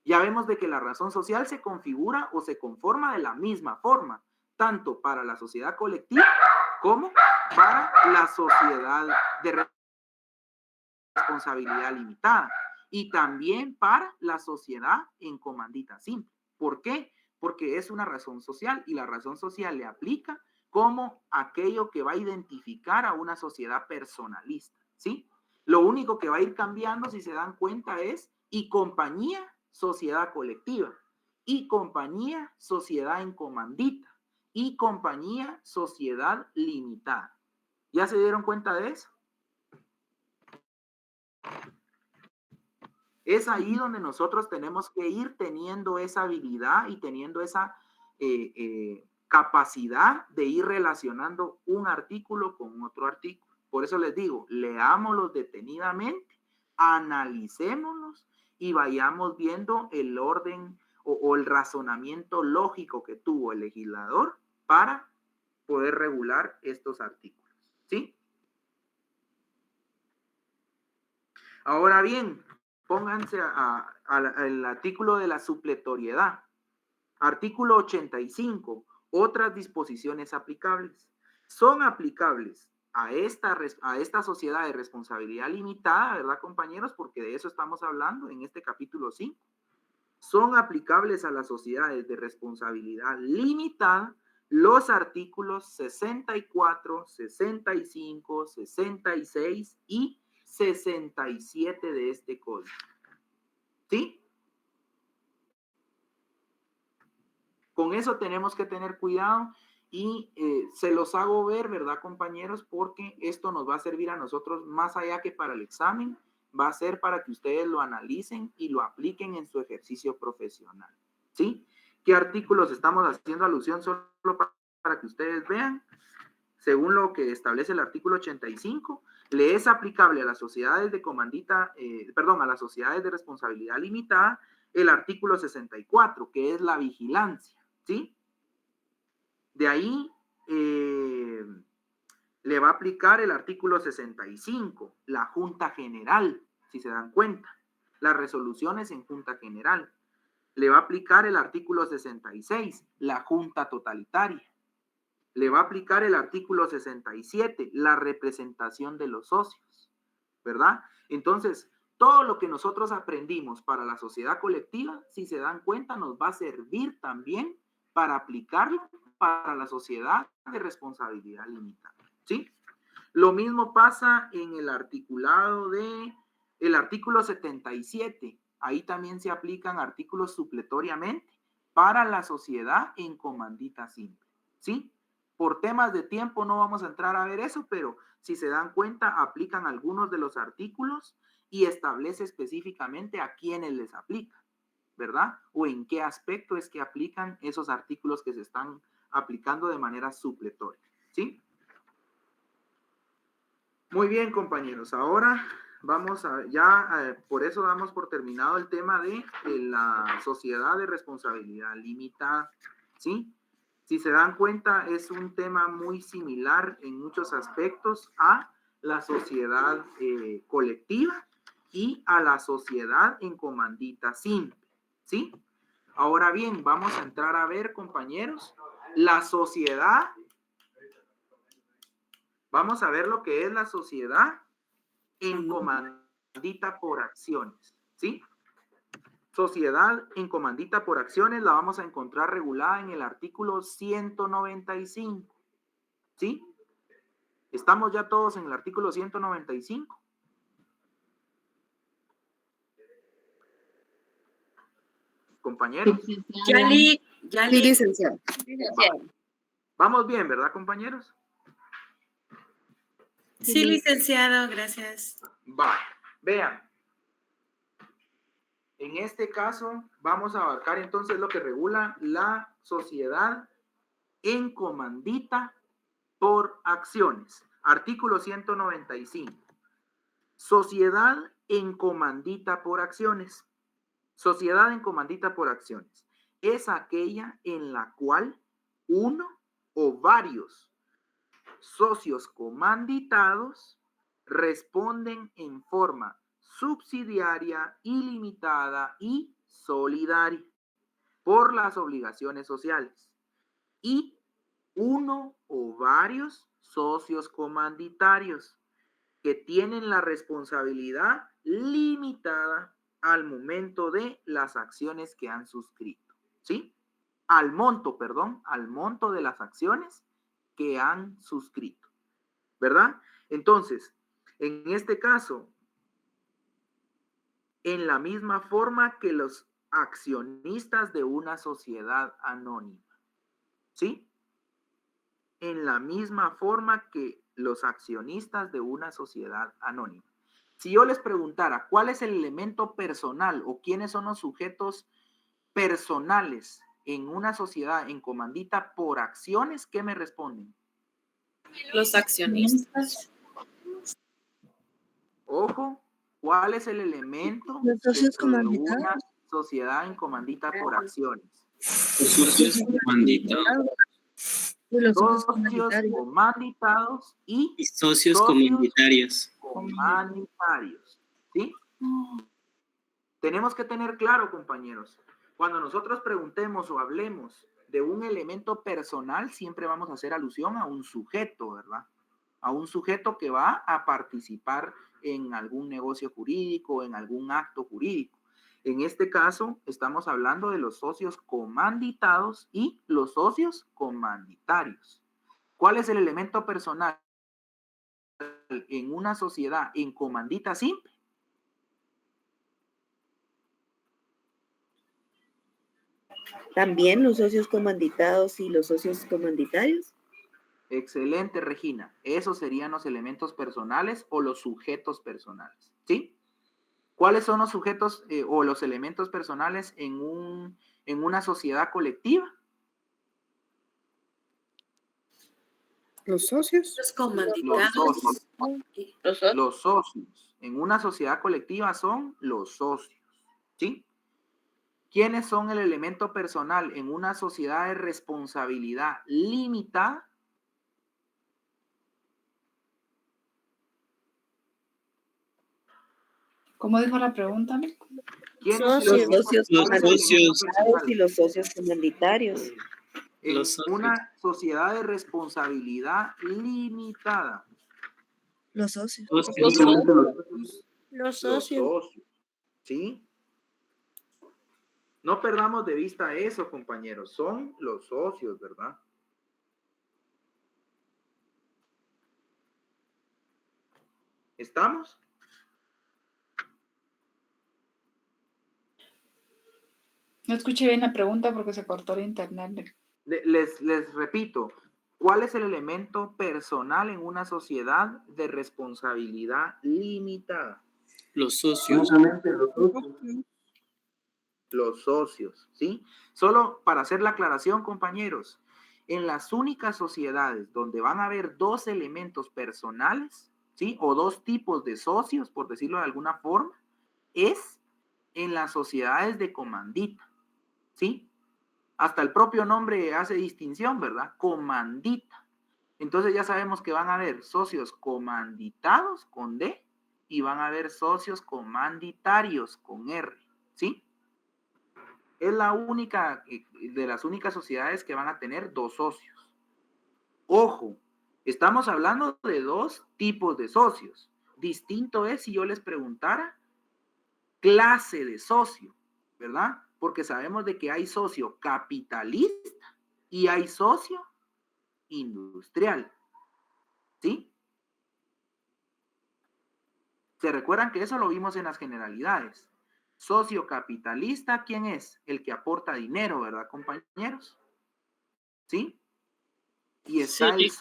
Ya vemos de que la razón social se configura o se conforma de la misma forma, tanto para la sociedad colectiva como para la sociedad de responsabilidad limitada, y también para la sociedad en comandita simple. ¿Por qué? Porque es una razón social y la razón social le aplica como aquello que va a identificar a una sociedad personalista, ¿sí? Lo único que va a ir cambiando, si se dan cuenta, es y compañía, sociedad colectiva, y compañía, sociedad en comandita, y compañía, sociedad limitada. ¿Ya se dieron cuenta de eso? Es ahí donde nosotros tenemos que ir teniendo esa habilidad y teniendo esa capacidad de ir relacionando un artículo con otro artículo. Por eso les digo, leámoslos detenidamente, analicémoslos y vayamos viendo el orden o el razonamiento lógico que tuvo el legislador para poder regular estos artículos, ¿sí? Ahora bien, pónganse al artículo de la supletoriedad. Artículo 85. Otras disposiciones aplicables. Son aplicables a esta sociedad de responsabilidad limitada, ¿verdad, compañeros? Porque de eso estamos hablando en este capítulo 5. son aplicables a las sociedades de responsabilidad limitada los artículos 64, 65, 66 y 67 de este código. ¿Sí? Con eso tenemos que tener cuidado y se los hago ver, ¿verdad, compañeros? Porque esto nos va a servir a nosotros más allá que para el examen, va a ser para que ustedes lo analicen y lo apliquen en su ejercicio profesional. ¿Sí? ¿Qué artículos estamos haciendo alusión solo para que ustedes vean? Según lo que establece el artículo 85, le es aplicable a las sociedades de comandita, a las sociedades de responsabilidad limitada, el artículo 64, que es la vigilancia, ¿sí? De ahí le va a aplicar el artículo 65, la Junta General, si se dan cuenta, las resoluciones en Junta General. Le va a aplicar el artículo 66, la Junta Totalitaria. Le va a aplicar el artículo 67, la representación de los socios, ¿verdad? Entonces, todo lo que nosotros aprendimos para la sociedad colectiva, si se dan cuenta, nos va a servir también para aplicarlo para la sociedad de responsabilidad limitada, ¿sí? Lo mismo pasa en el articulado de el artículo 77. Ahí también se aplican artículos supletoriamente para la sociedad en comandita simple, ¿sí? Por temas de tiempo no vamos a entrar a ver eso, pero si se dan cuenta, aplican algunos de los artículos y establece específicamente a quiénes les aplica, ¿verdad? O en qué aspecto es que aplican esos artículos que se están aplicando de manera supletoria, ¿sí? Muy bien, compañeros. Ahora vamos a, por eso damos por terminado el tema de la sociedad de responsabilidad limitada, ¿sí? Si se dan cuenta, es un tema muy similar en muchos aspectos a la sociedad colectiva y a la sociedad en comandita simple, ¿sí? Ahora bien, vamos a entrar a ver, compañeros, la sociedad. Vamos a ver lo que es la sociedad en comandita por acciones, ¿sí? Sociedad en comandita por acciones la vamos a encontrar regulada en el artículo 195, ¿sí? ¿Estamos ya todos en el artículo 195? Compañeros. Ya Sí, licenciado. Vamos bien, ¿verdad, compañeros? Sí, licenciado, gracias. Vale, vean. En este caso, vamos a abarcar entonces lo que regula la sociedad en comandita por acciones. Artículo 195. Sociedad en comandita por acciones. Sociedad en comandita por acciones. Es aquella en la cual uno o varios socios comanditados responden en forma subsidiaria, ilimitada y solidaria por las obligaciones sociales. Y uno o varios socios comanditarios que tienen la responsabilidad limitada al momento de las acciones que han suscrito, ¿sí? Al monto de las acciones que han suscrito, ¿verdad? Entonces, en este caso, en la misma forma que los accionistas de una sociedad anónima, ¿sí? En la misma forma que los accionistas de una sociedad anónima. Si yo les preguntara cuál es el elemento personal o quiénes son los sujetos personales en una sociedad en comandita por acciones, ¿qué me responden? Los accionistas. Ojo, ¿cuál es el elemento Los socios dentro de comanditados. una sociedad en comandita por acciones? Los socios comanditados Los socios Socios comunitarios. comanditados y y socios socios comunitarios. comunitarios, ¿sí? Tenemos que tener claro, compañeros, cuando nosotros preguntemos o hablemos de un elemento personal, siempre vamos a hacer alusión a un sujeto, ¿verdad? A un sujeto que va a participar en algún negocio jurídico, en algún acto jurídico. En este caso, estamos hablando de los socios comanditados y los socios comanditarios. ¿Cuál es el elemento personal en una sociedad en comandita simple? También los socios comanditados y los socios comanditarios. Excelente, Regina. Esos serían los elementos personales o los sujetos personales, ¿sí? ¿Cuáles son los sujetos o los elementos personales en una sociedad colectiva? Los socios. Los Los comandados. socios. Los otros. Los socios. En una sociedad colectiva son los socios, ¿sí? ¿Quiénes son el elemento personal en una sociedad de responsabilidad limitada? ¿Cómo dijo la pregunta? ¿Quiénes Los son el socios elemento comanditados y personal los socios comanditarios. en Los socios. una sociedad de responsabilidad limitada? Los socios. Los Los socios. socios, ¿sí? No perdamos de vista eso, compañeros. Son los socios, ¿verdad? ¿Estamos? No escuché bien la pregunta porque se cortó el internet. Les repito, ¿cuál es el elemento personal en una sociedad de responsabilidad limitada? Los socios. Los socios, ¿sí? Solo para hacer la aclaración, compañeros, en las únicas sociedades donde van a haber dos elementos personales, ¿sí? O dos tipos de socios, por decirlo de alguna forma, es en las sociedades de comandita, ¿sí? Hasta el propio nombre hace distinción, ¿verdad? Comandita. Entonces ya sabemos que van a haber socios comanditados con D y van a haber socios comanditarios con R, ¿sí? Es la única de las únicas sociedades que van a tener dos socios. Ojo, estamos hablando de dos tipos de socios. Distinto es si yo les preguntara clase de socio, ¿verdad? Porque sabemos de que hay socio capitalista y hay socio industrial, ¿sí? ¿Se recuerdan que eso lo vimos en las generalidades? Socio capitalista, ¿quién es? El que aporta dinero, ¿verdad, compañeros? ¿Sí? Y está el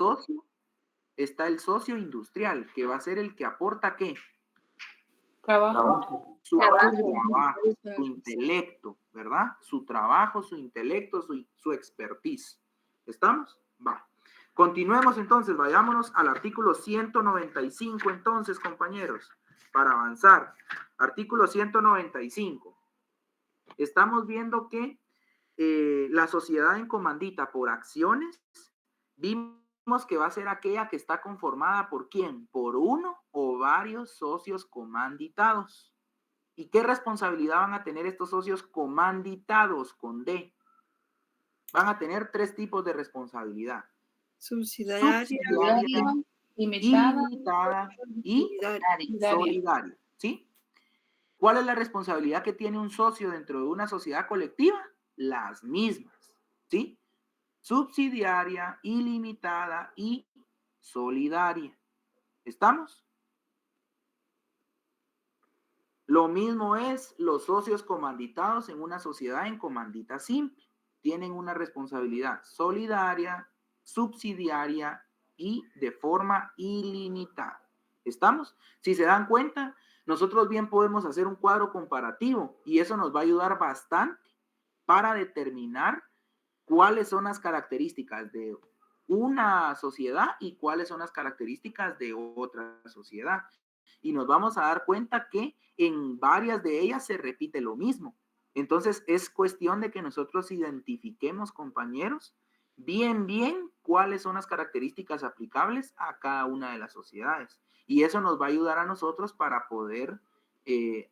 socio industrial, que va a ser el que aporta ¿qué? Trabajo. Su trabajo, su intelecto, ¿verdad? Su trabajo, su intelecto, su expertise. ¿Estamos? Va. Continuemos entonces, vayámonos al artículo 195 entonces, compañeros, para avanzar. Artículo 195. Estamos viendo que la sociedad en comandita por acciones, vimos que va a ser aquella que está conformada por ¿quién? Por uno o varios socios comanditados. ¿Y qué responsabilidad van a tener estos socios comanditados con D? Van a tener tres tipos de responsabilidad. Subsidiaria. Limitada y solidaria, ¿sí? ¿Cuál es la responsabilidad que tiene un socio dentro de una sociedad colectiva? Las mismas, ¿sí? Subsidiaria, ilimitada y solidaria. ¿Estamos? Lo mismo es los socios comanditados en una sociedad en comandita simple. Tienen una responsabilidad solidaria, subsidiaria y de forma ilimitada. ¿Estamos? Si se dan cuenta, nosotros bien podemos hacer un cuadro comparativo y eso nos va a ayudar bastante para determinar cuáles son las características de una sociedad y cuáles son las características de otra sociedad. Y nos vamos a dar cuenta que en varias de ellas se repite lo mismo. Entonces es cuestión de que nosotros identifiquemos, compañeros, bien cuáles son las características aplicables a cada una de las sociedades. Y eso nos va a ayudar a nosotros para poder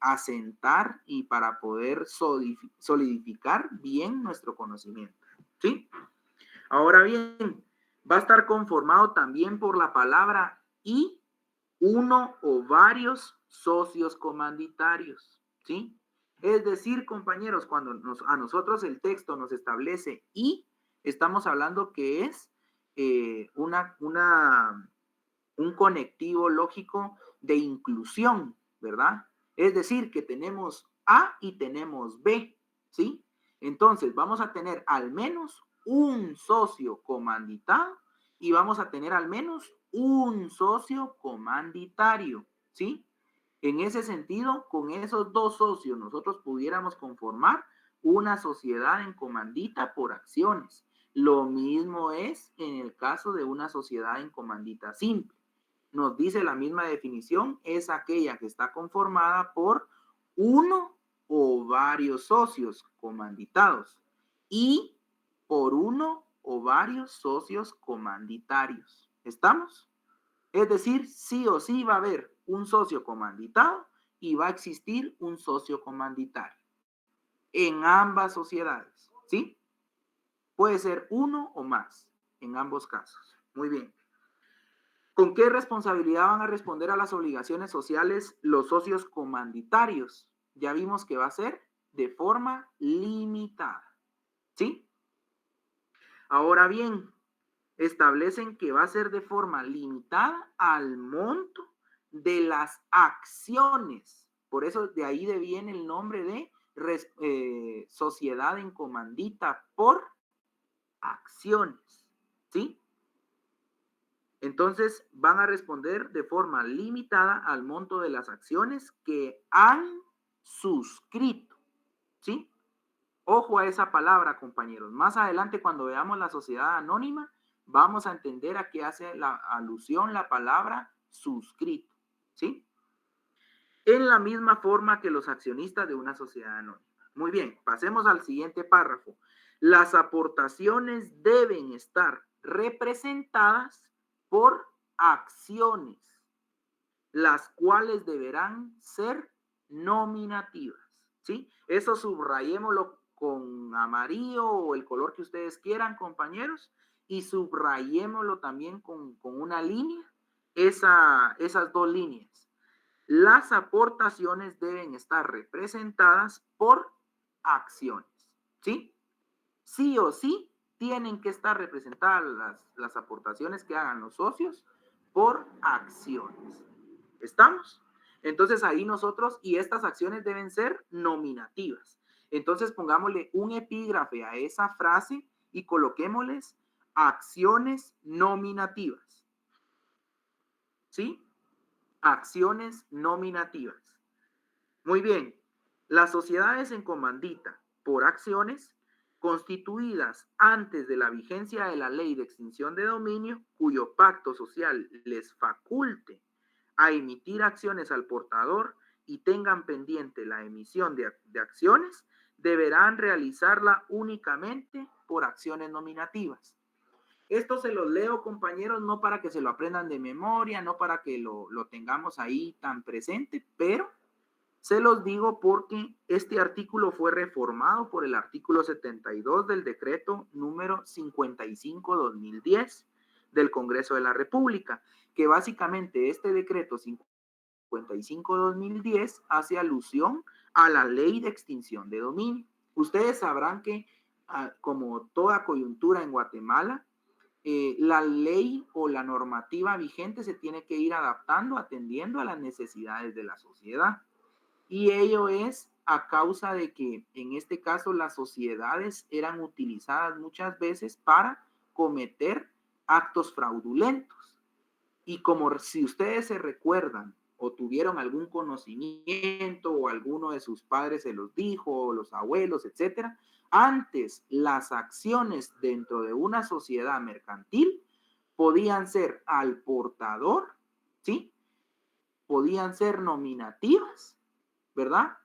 asentar y para poder solidificar bien nuestro conocimiento. ¿Sí? Ahora bien, va a estar conformado también por la palabra y uno o varios socios comanditarios, ¿sí? Es decir, compañeros, cuando a nosotros el texto nos establece y, estamos hablando que es un conectivo lógico de inclusión, ¿verdad? Es decir, que tenemos A y tenemos B, ¿sí? Entonces, vamos a tener al menos un socio comanditado y vamos a tener al menos un socio comanditario, ¿sí? En ese sentido, con esos dos socios, nosotros pudiéramos conformar una sociedad en comandita por acciones. Lo mismo es en el caso de una sociedad en comandita simple. Nos dice la misma definición, es aquella que está conformada por uno o varios socios comanditados y por uno o varios socios comanditarios. ¿Estamos? Es decir, sí o sí va a haber un socio comanditado y va a existir un socio comanditario en ambas sociedades, ¿sí? Puede ser uno o más en ambos casos. Muy bien. ¿Con qué responsabilidad van a responder a las obligaciones sociales los socios comanditarios? Ya vimos que va a ser de forma limitada, ¿sí? Ahora bien, establecen que va a ser de forma limitada al monto de las acciones. Por eso de ahí viene el nombre de sociedad en comandita por acciones, ¿sí? Entonces van a responder de forma limitada al monto de las acciones que han suscrito, ¿sí? Ojo a esa palabra, compañeros. Más adelante, cuando veamos la sociedad anónima, vamos a entender a qué hace la alusión la palabra suscrito, ¿sí? En la misma forma que los accionistas de una sociedad anónima. Muy bien, pasemos al siguiente párrafo. Las aportaciones deben estar representadas por acciones, las cuales deberán ser nominativas, ¿sí? Eso subrayémoslo con amarillo o el color que ustedes quieran, compañeros, y subrayémoslo también con una línea, esas dos líneas. Las aportaciones deben estar representadas por acciones, ¿sí? Sí o sí tienen que estar representadas las aportaciones que hagan los socios por acciones. ¿Estamos? Entonces ahí nosotros, y estas acciones deben ser nominativas. Entonces pongámosle un epígrafe a esa frase y coloquémosles acciones nominativas. ¿Sí? Acciones nominativas. Muy bien. Las sociedades en comandita por acciones constituidas antes de la vigencia de la ley de extinción de dominio, cuyo pacto social les faculte a emitir acciones al portador y tengan pendiente la emisión de acciones, deberán realizarla únicamente por acciones nominativas. Esto se los leo, compañeros, no para que se lo aprendan de memoria, no para que lo tengamos ahí tan presente, pero se los digo porque este artículo fue reformado por el artículo 72 del decreto número 55/2010 del Congreso de la República, que básicamente este decreto 55/2010 hace alusión a la ley de extinción de dominio. Ustedes sabrán que, como toda coyuntura en Guatemala, la ley o la normativa vigente se tiene que ir adaptando, atendiendo a las necesidades de la sociedad. Y ello es a causa de que en este caso las sociedades eran utilizadas muchas veces para cometer actos fraudulentos. Y como si ustedes se recuerdan o tuvieron algún conocimiento o alguno de sus padres se los dijo, o los abuelos, etcétera, antes las acciones dentro de una sociedad mercantil podían ser al portador, ¿sí? Podían ser nominativas, ¿verdad?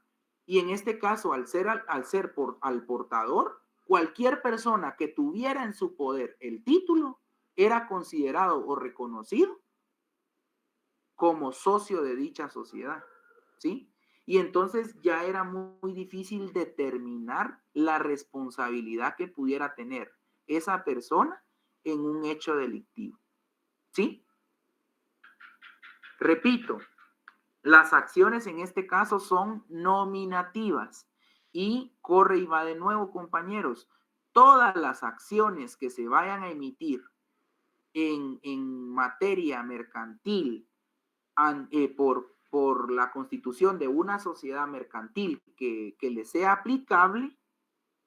Y en este caso, al ser al portador, cualquier persona que tuviera en su poder el título era considerado o reconocido como socio de dicha sociedad, ¿sí? Y entonces ya era muy difícil determinar la responsabilidad que pudiera tener esa persona en un hecho delictivo, ¿sí? Repito, Las acciones en este caso son nominativas. Y corre y va de nuevo, compañeros. Todas las acciones que se vayan a emitir en materia mercantil por la constitución de una sociedad mercantil que le sea aplicable,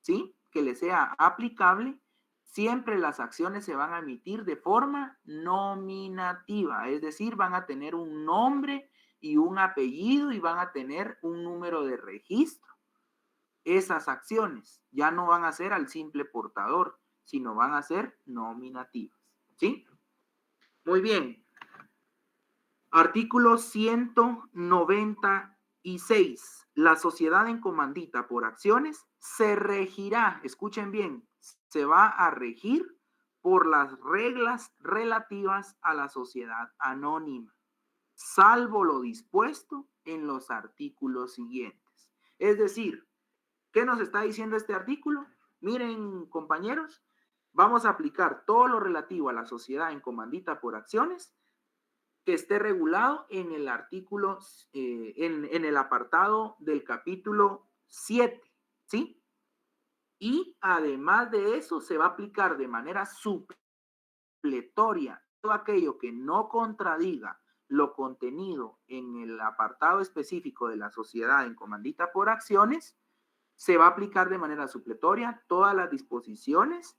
¿sí? Que le sea aplicable, siempre las acciones se van a emitir de forma nominativa, es decir, van a tener un nombre y un apellido y van a tener un número de registro. Esas acciones ya no van a ser al simple portador, sino van a ser nominativas, ¿sí? Muy bien. Artículo 196. La sociedad en comandita por acciones se regirá, escuchen bien, se va a regir por las reglas relativas a la sociedad anónima, salvo lo dispuesto en los artículos siguientes. Es decir, ¿qué nos está diciendo este artículo? Miren, compañeros, vamos a aplicar todo lo relativo a la sociedad en comandita por acciones que esté regulado en el artículo, en el apartado del capítulo 7, ¿sí? Y además de eso, se va a aplicar de manera supletoria todo aquello que no contradiga lo contenido en el apartado específico de la sociedad en comandita por acciones. Se va a aplicar de manera supletoria todas las disposiciones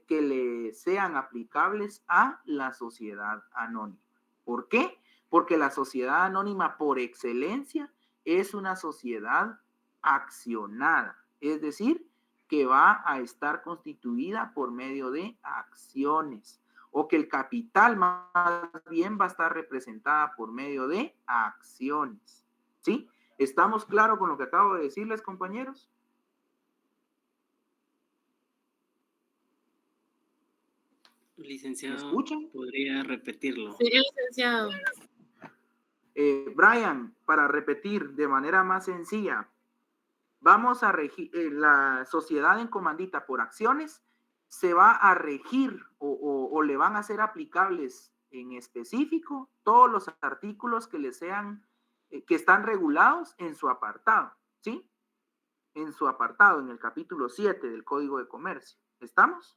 que le sean aplicables a la sociedad anónima. ¿Por qué? Porque la sociedad anónima por excelencia es una sociedad accionada, es decir, que va a estar constituida por medio de acciones, o que el capital más bien va a estar representada por medio de acciones, ¿sí? ¿Estamos claros con lo que acabo de decirles, compañeros? Licenciado, ¿Me escuchan? ¿podría repetirlo? Sí, licenciado. Brian, para repetir de manera más sencilla, vamos a regir, la sociedad en comandita por acciones se va a regir o le van a ser aplicables en específico todos los artículos que le sean, que están regulados en su apartado, ¿sí? En su apartado, en el capítulo 7 del Código de Comercio. ¿Estamos?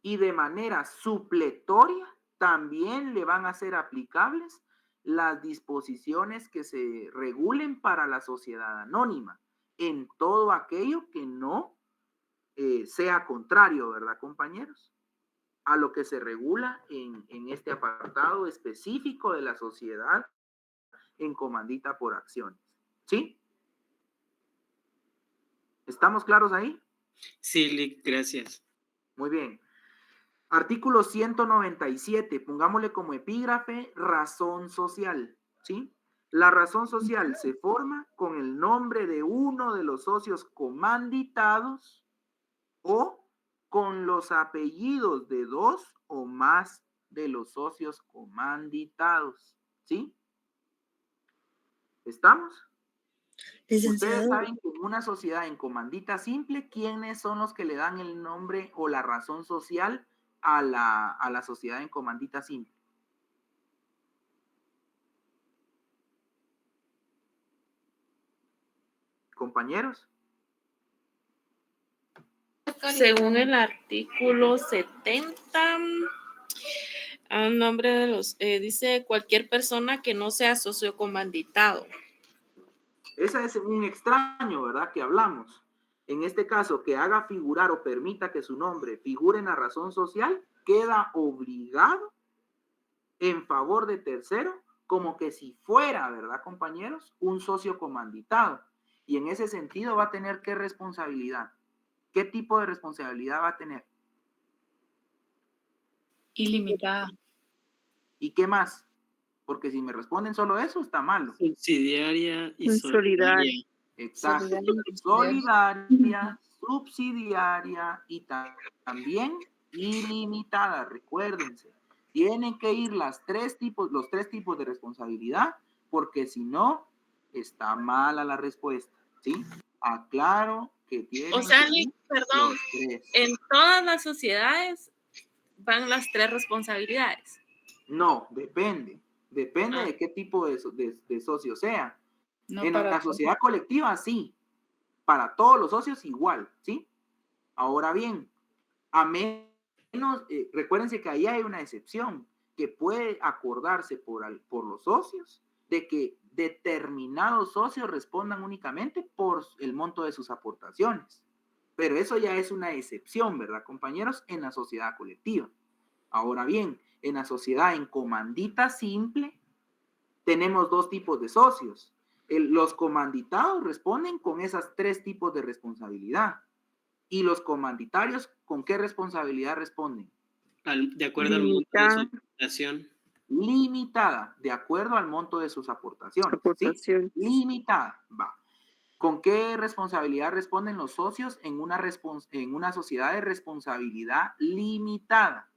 Y de manera supletoria también le van a ser aplicables las disposiciones que se regulen para la sociedad anónima en todo aquello que no sea contrario, ¿verdad, compañeros? A lo que se regula en este apartado específico de la sociedad en comandita por acciones. ¿Sí? ¿Estamos claros ahí? Sí, gracias. Muy bien. Artículo 197, pongámosle como epígrafe razón social, ¿sí? La razón social se forma con el nombre de uno de los socios comanditados o con los apellidos de dos o más de los socios comanditados, ¿sí? ¿Estamos? Ustedes saben que en una sociedad en comandita simple, ¿quiénes son los que le dan el nombre o la razón social a la sociedad en comandita simple? Compañeros. Según el artículo 70, a nombre de los, dice cualquier persona que no sea socio comanditado. Ese es un extraño, ¿verdad? Que hablamos. En este caso, que haga figurar o permita que su nombre figure en la razón social, queda obligado en favor de tercero, como que si fuera, ¿verdad, compañeros? Un socio comanditado. Y en ese sentido va a tener ¿qué responsabilidad? ¿Qué tipo de responsabilidad va a tener? Ilimitada. ¿Y qué más? Porque si me responden solo eso, está malo. Subsidiaria y Solidaria. solidaria. Exacto. Solidaria, subsidiaria y también ilimitada. Recuérdense, tienen que ir los tres tipos de responsabilidad, porque si no, está mala la respuesta. ¿Sí? Aclaro que tienen O sea, que ir perdón, los tres. en todas las sociedades van las tres responsabilidades. No, depende. Depende de qué tipo de socio sea. No En para la sociedad colectiva, sí. Para todos los socios, igual, ¿sí? Ahora bien, a menos, recuérdense que ahí hay una excepción, que puede acordarse por los socios de que determinados socios respondan únicamente por el monto de sus aportaciones. Pero eso ya es una excepción, ¿verdad, compañeros? En la sociedad colectiva. Ahora bien, en la sociedad en comandita simple, tenemos dos tipos de socios. Los comanditados responden con esas tres tipos de responsabilidad. ¿Y los comanditarios con qué responsabilidad responden? De acuerdo al monto de su aportación. Limitada, de acuerdo al monto de sus aportaciones. Aportaciones. ¿Sí? Limitada, va. ¿Con qué responsabilidad responden los socios en una sociedad de responsabilidad limitada?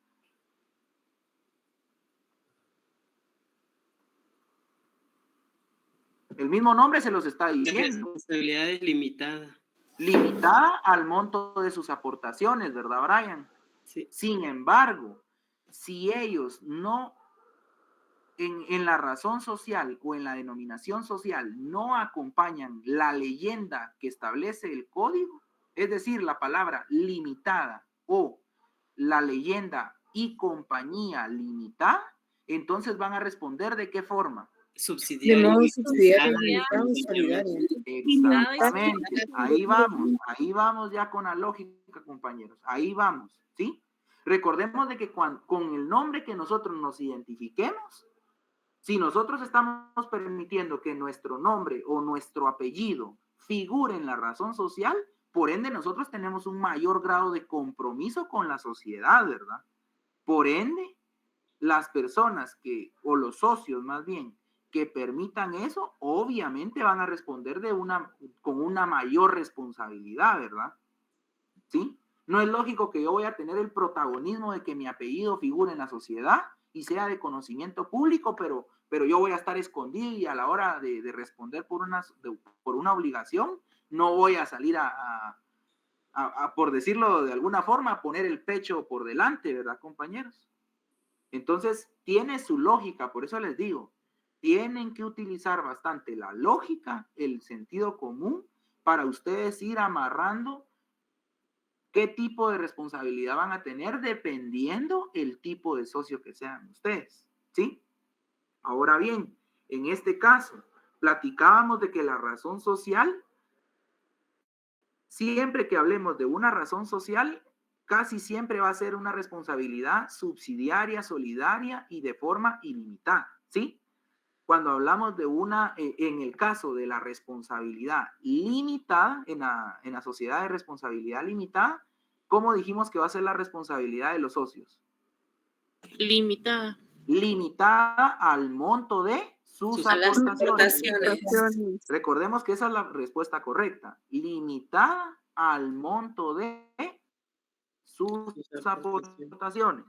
El mismo nombre se los está La diciendo. responsabilidad es limitada. Limitada al monto de sus aportaciones, ¿verdad, Brian? Sí. Sin embargo, si ellos no, en la razón social o en la denominación social, no acompañan la leyenda que establece el código, es decir, la palabra limitada o la leyenda y compañía limitada, entonces van a responder ¿de qué forma? De Subsidiario. modo subsidiario, Subsidiario. limitado y solidario. Exactamente, ahí vamos ya con la lógica, compañeros, ahí vamos, ¿sí? Recordemos de que con el nombre que nosotros nos identifiquemos, si nosotros estamos permitiendo que nuestro nombre o nuestro apellido figure en la razón social, por ende nosotros tenemos un mayor grado de compromiso con la sociedad, ¿verdad? Por ende, las personas o los socios más bien, que permitan eso, obviamente van a responder con una mayor responsabilidad, ¿verdad? ¿Sí? No es lógico que yo voy a tener el protagonismo de que mi apellido figure en la sociedad y sea de conocimiento público, pero yo voy a estar escondido y a la hora de responder por una obligación, no voy a salir por decirlo de alguna forma, a poner el pecho por delante, ¿verdad, compañeros? Entonces, tiene su lógica, por eso les digo, tienen que utilizar bastante la lógica, el sentido común, para ustedes ir amarrando qué tipo de responsabilidad van a tener dependiendo el tipo de socio que sean ustedes, ¿sí? Ahora bien, en este caso, platicábamos de que la razón social, siempre que hablemos de una razón social, casi siempre va a ser una responsabilidad subsidiaria, solidaria y de forma ilimitada, ¿sí? Cuando hablamos de en el caso de la responsabilidad limitada, en la sociedad de responsabilidad limitada, ¿cómo dijimos que va a ser la responsabilidad de los socios? Limitada. Limitada al monto de sus A las aportaciones. aportaciones. Recordemos que esa es la respuesta correcta. Limitada al monto de sus aportaciones.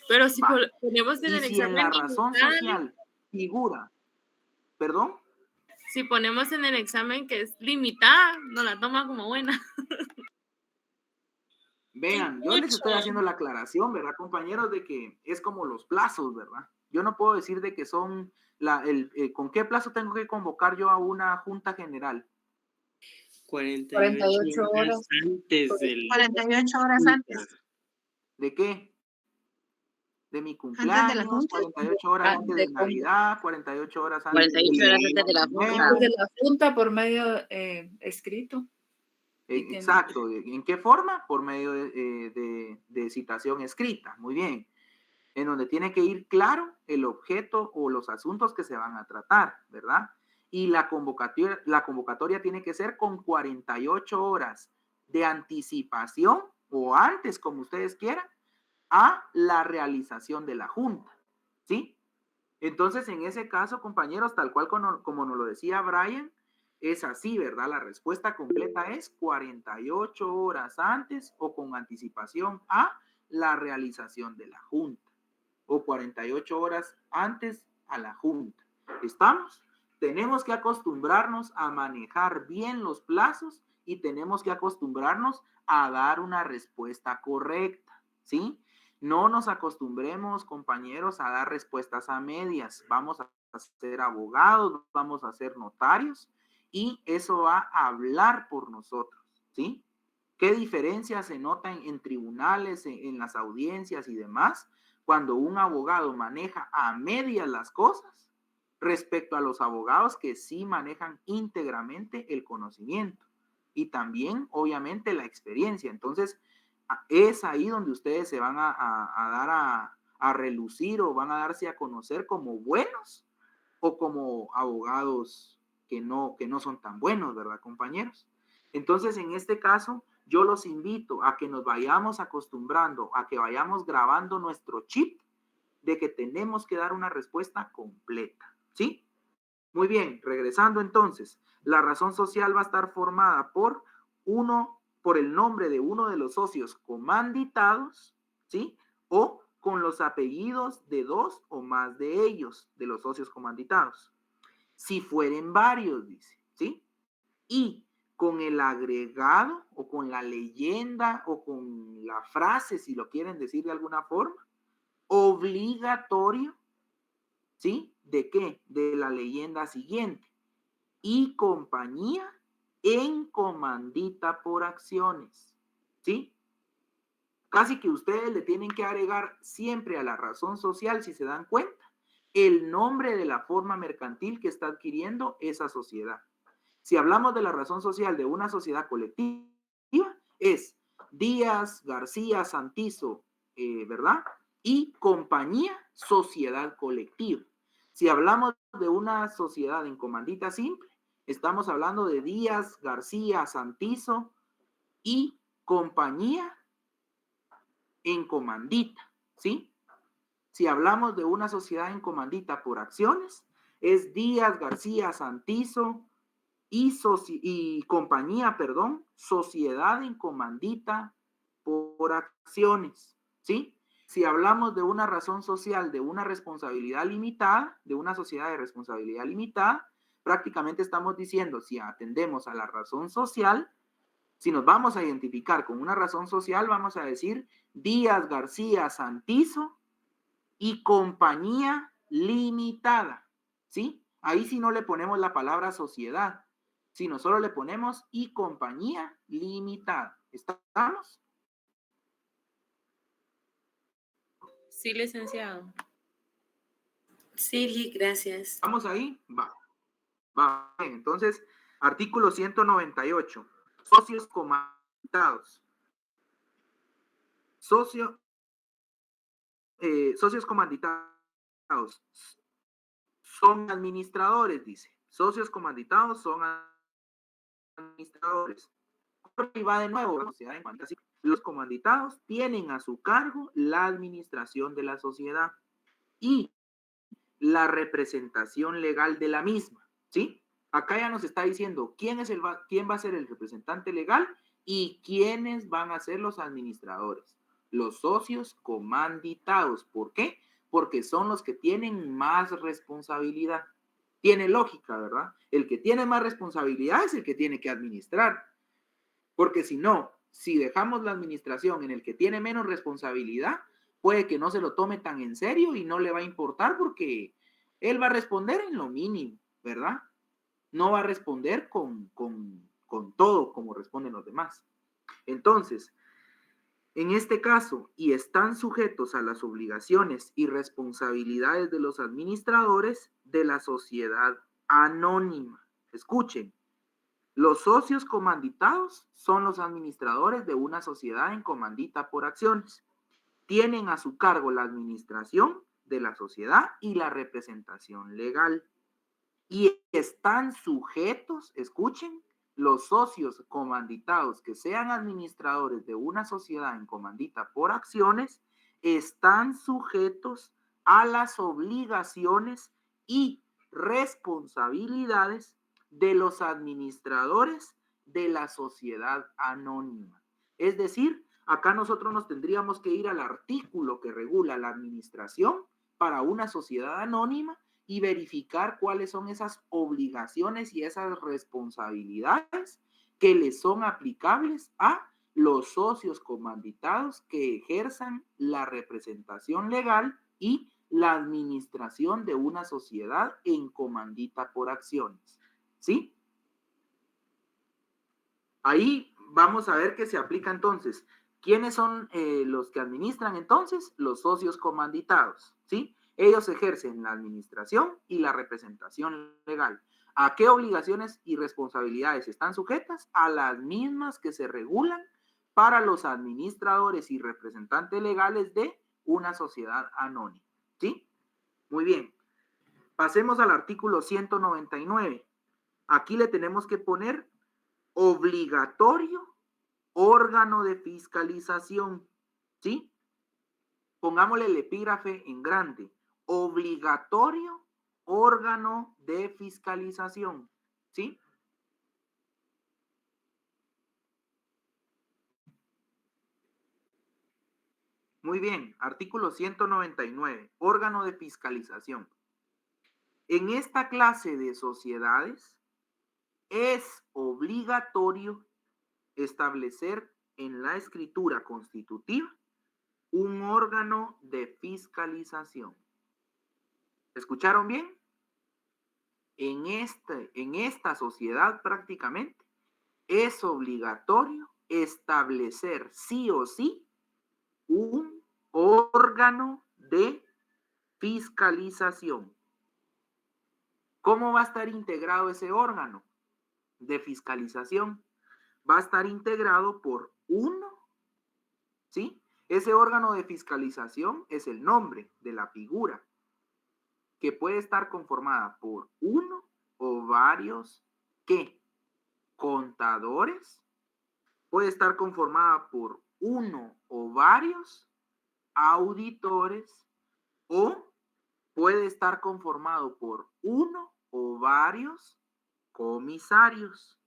Pero si ponemos en Y el si en la examen razón social figura, ¿perdón? si ponemos en el examen que es limitada, no la toma como buena. Vean, yo les estoy haciendo la aclaración, ¿verdad, compañeros? De que es como los plazos, ¿verdad? Yo no puedo decir de que son, ¿con qué plazo tengo que convocar yo a una junta general? 48 horas antes del... 48 horas antes. ¿De qué? De mi cumpleaños, 48 horas antes de Navidad, 48 horas antes 48 horas antes de la junta. de la junta por medio escrito. Exacto. ¿En qué forma? Por medio de citación escrita. Muy bien. En donde tiene que ir claro el objeto o los asuntos que se van a tratar, ¿verdad? Y la convocatoria tiene que ser con 48 horas de anticipación o antes, como ustedes quieran, a la realización de la junta, ¿sí? Entonces, en ese caso, compañeros, tal cual como nos lo decía Brian, es así, ¿verdad? La respuesta completa es 48 horas antes o con anticipación a la realización de la junta o 48 horas antes a la junta. ¿Estamos? Tenemos que acostumbrarnos a manejar bien los plazos y tenemos que acostumbrarnos a dar una respuesta correcta, ¿sí? No nos acostumbremos, compañeros, a dar respuestas a medias. Vamos a ser abogados, vamos a ser notarios y eso va a hablar por nosotros, ¿sí? ¿Qué diferencia se nota en tribunales, en las audiencias y demás, cuando un abogado maneja a medias las cosas respecto a los abogados que sí manejan íntegramente el conocimiento y también, obviamente, la experiencia? Entonces, es ahí donde ustedes se van a dar a relucir o van a darse a conocer como buenos o como abogados que no son tan buenos, ¿verdad, compañeros? Entonces, en este caso, yo los invito a que nos vayamos acostumbrando, a que vayamos grabando nuestro chip de que tenemos que dar una respuesta completa, ¿sí? Muy bien, regresando entonces, la razón social va a estar formada por el nombre de uno de los socios comanditados, ¿sí? O con los apellidos de dos o más de ellos, de los socios comanditados. Si fueren varios, dice, ¿sí? Y con el agregado o con la leyenda o con la frase, si lo quieren decir de alguna forma, obligatorio, ¿sí? ¿De qué? De la leyenda siguiente. Y compañía en comandita por acciones, ¿sí? Casi que ustedes le tienen que agregar siempre a la razón social, si se dan cuenta, el nombre de la forma mercantil que está adquiriendo esa sociedad. Si hablamos de la razón social de una sociedad colectiva, es Díaz, García, Santizo, ¿verdad? Y compañía, sociedad colectiva. Si hablamos de una sociedad en comandita simple, estamos hablando de Díaz, García, Santizo y compañía en comandita, ¿sí? Si hablamos de una sociedad en comandita por acciones, es Díaz, García, Santizo y compañía, perdón, sociedad en comandita por acciones, ¿sí? Si hablamos de una razón social, de una responsabilidad limitada, de una sociedad de responsabilidad limitada, prácticamente estamos diciendo, si atendemos a la razón social, si nos vamos a identificar con una razón social, vamos a decir Díaz, García, Santizo y compañía limitada, ¿sí? Ahí sí no le ponemos la palabra sociedad, sino solo le ponemos y compañía limitada. ¿Estamos? Sí, licenciado. Sí, gracias. ¿Estamos ahí? Va. Entonces, artículo 198. Socios comanditados. Socios comanditados son administradores, dice. Socios comanditados son administradores. Y va de nuevo, los comanditados tienen a su cargo la administración de la sociedad y la representación legal de la misma, ¿sí? Acá ya nos está diciendo quién va a ser el representante legal y quiénes van a ser los administradores. Los socios comanditados. ¿Por qué? Porque son los que tienen más responsabilidad. Tiene lógica, ¿verdad? El que tiene más responsabilidad es el que tiene que administrar. Porque si no, si dejamos la administración en el que tiene menos responsabilidad, puede que no se lo tome tan en serio y no le va a importar porque él va a responder en lo mínimo, ¿verdad? No va a responder con todo como responden los demás. Entonces, en este caso, y están sujetos a las obligaciones y responsabilidades de los administradores de la sociedad anónima. Escuchen, los socios comanditados son los administradores de una sociedad en comandita por acciones. Tienen a su cargo la administración de la sociedad y la representación legal. Y están sujetos, escuchen, los socios comanditados que sean administradores de una sociedad en comandita por acciones, están sujetos a las obligaciones y responsabilidades de los administradores de la sociedad anónima. Es decir, acá nosotros nos tendríamos que ir al artículo que regula la administración para una sociedad anónima y verificar cuáles son esas obligaciones y esas responsabilidades que le son aplicables a los socios comanditados que ejerzan la representación legal y la administración de una sociedad en comandita por acciones. ¿Sí? Ahí vamos a ver que se aplica entonces. ¿Quiénes son los que administran entonces? Los socios comanditados, ¿sí? Ellos ejercen la administración y la representación legal. ¿A qué obligaciones y responsabilidades están sujetas? A las mismas que se regulan para los administradores y representantes legales de una sociedad anónima, ¿sí? Muy bien. Pasemos al artículo 199. Aquí le tenemos que poner obligatorio órgano de fiscalización, ¿sí? Pongámosle el epígrafe en grande. Obligatorio órgano de fiscalización, ¿sí? Muy bien, artículo 199, órgano de fiscalización. En esta clase de sociedades es obligatorio establecer en la escritura constitutiva un órgano de fiscalización. ¿Escucharon bien? En esta sociedad prácticamente es obligatorio establecer sí o sí un órgano de fiscalización. ¿Cómo va a estar integrado ese órgano de fiscalización? Va a estar integrado por uno, ¿sí? Ese órgano de fiscalización es el nombre de la figura, que puede estar conformada por uno o varios, ¿qué? Contadores. Puede estar conformada por uno o varios auditores, o puede estar conformado por uno o varios comisarios,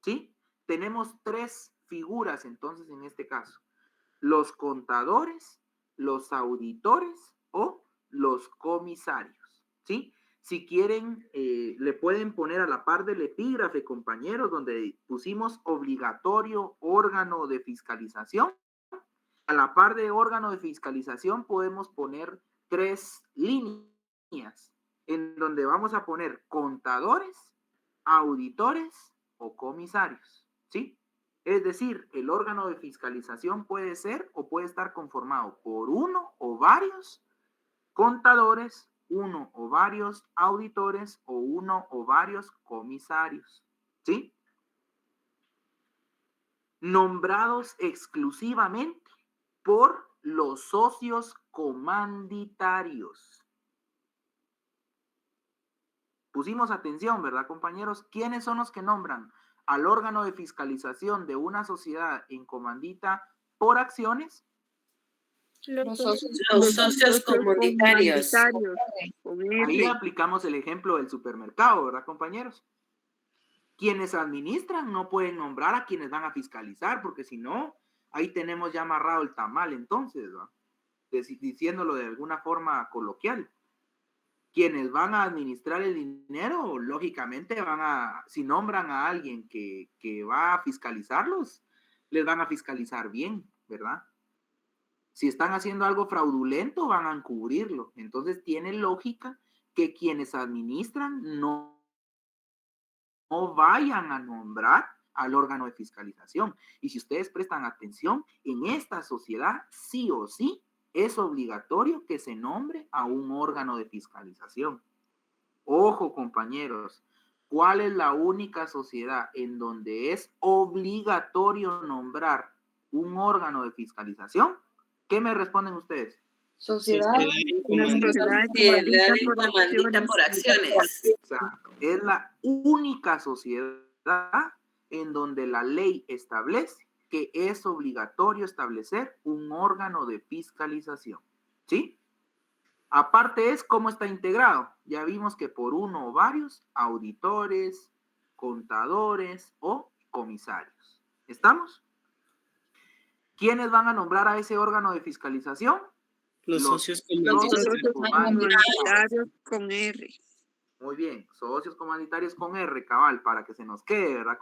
¿sí? Tenemos tres figuras entonces en este caso: los contadores, los auditores o los comisarios, ¿sí? Si quieren, le pueden poner a la par del epígrafe, compañeros, donde pusimos obligatorio órgano de fiscalización. A la par de órgano de fiscalización podemos poner tres líneas en donde vamos a poner contadores, auditores o comisarios, ¿sí? Es decir, el órgano de fiscalización puede ser o puede estar conformado por uno o varios contadores, uno o varios auditores o uno o varios comisarios, ¿sí? Nombrados exclusivamente por los socios comanditarios. Pusimos atención, ¿verdad, compañeros? ¿Quiénes son los que nombran al órgano de fiscalización de una sociedad en comandita por acciones? Los socios comunitarios. Con Ahí R. aplicamos el ejemplo del supermercado, ¿verdad, compañeros? Quienes administran no pueden nombrar a quienes van a fiscalizar, porque si no, ahí tenemos ya amarrado el tamal entonces, ¿va? Diciéndolo de alguna forma coloquial. Quienes van a administrar el dinero, lógicamente si nombran a alguien que va a fiscalizarlos, les van a fiscalizar bien, ¿verdad? Si están haciendo algo fraudulento, van a encubrirlo. Entonces tiene lógica que quienes administran no vayan a nombrar al órgano de fiscalización. Y si ustedes prestan atención, en esta sociedad sí o sí es obligatorio que se nombre a un órgano de fiscalización. Ojo, compañeros, ¿cuál es la única sociedad en donde es obligatorio nombrar un órgano de fiscalización? ¿Qué me responden ustedes? sociedad. Una sociedad comandita por acciones. Exacto. Es la única sociedad en donde la ley establece que es obligatorio establecer un órgano de fiscalización, ¿sí? Aparte es cómo está integrado. Ya vimos que por uno o varios auditores, contadores o comisarios. ¿Estamos? ¿Quiénes van a nombrar a ese órgano de fiscalización? Los socios Comunitarios con R. Muy bien, socios comunitarios con R, cabal, para que se nos quede, ¿verdad,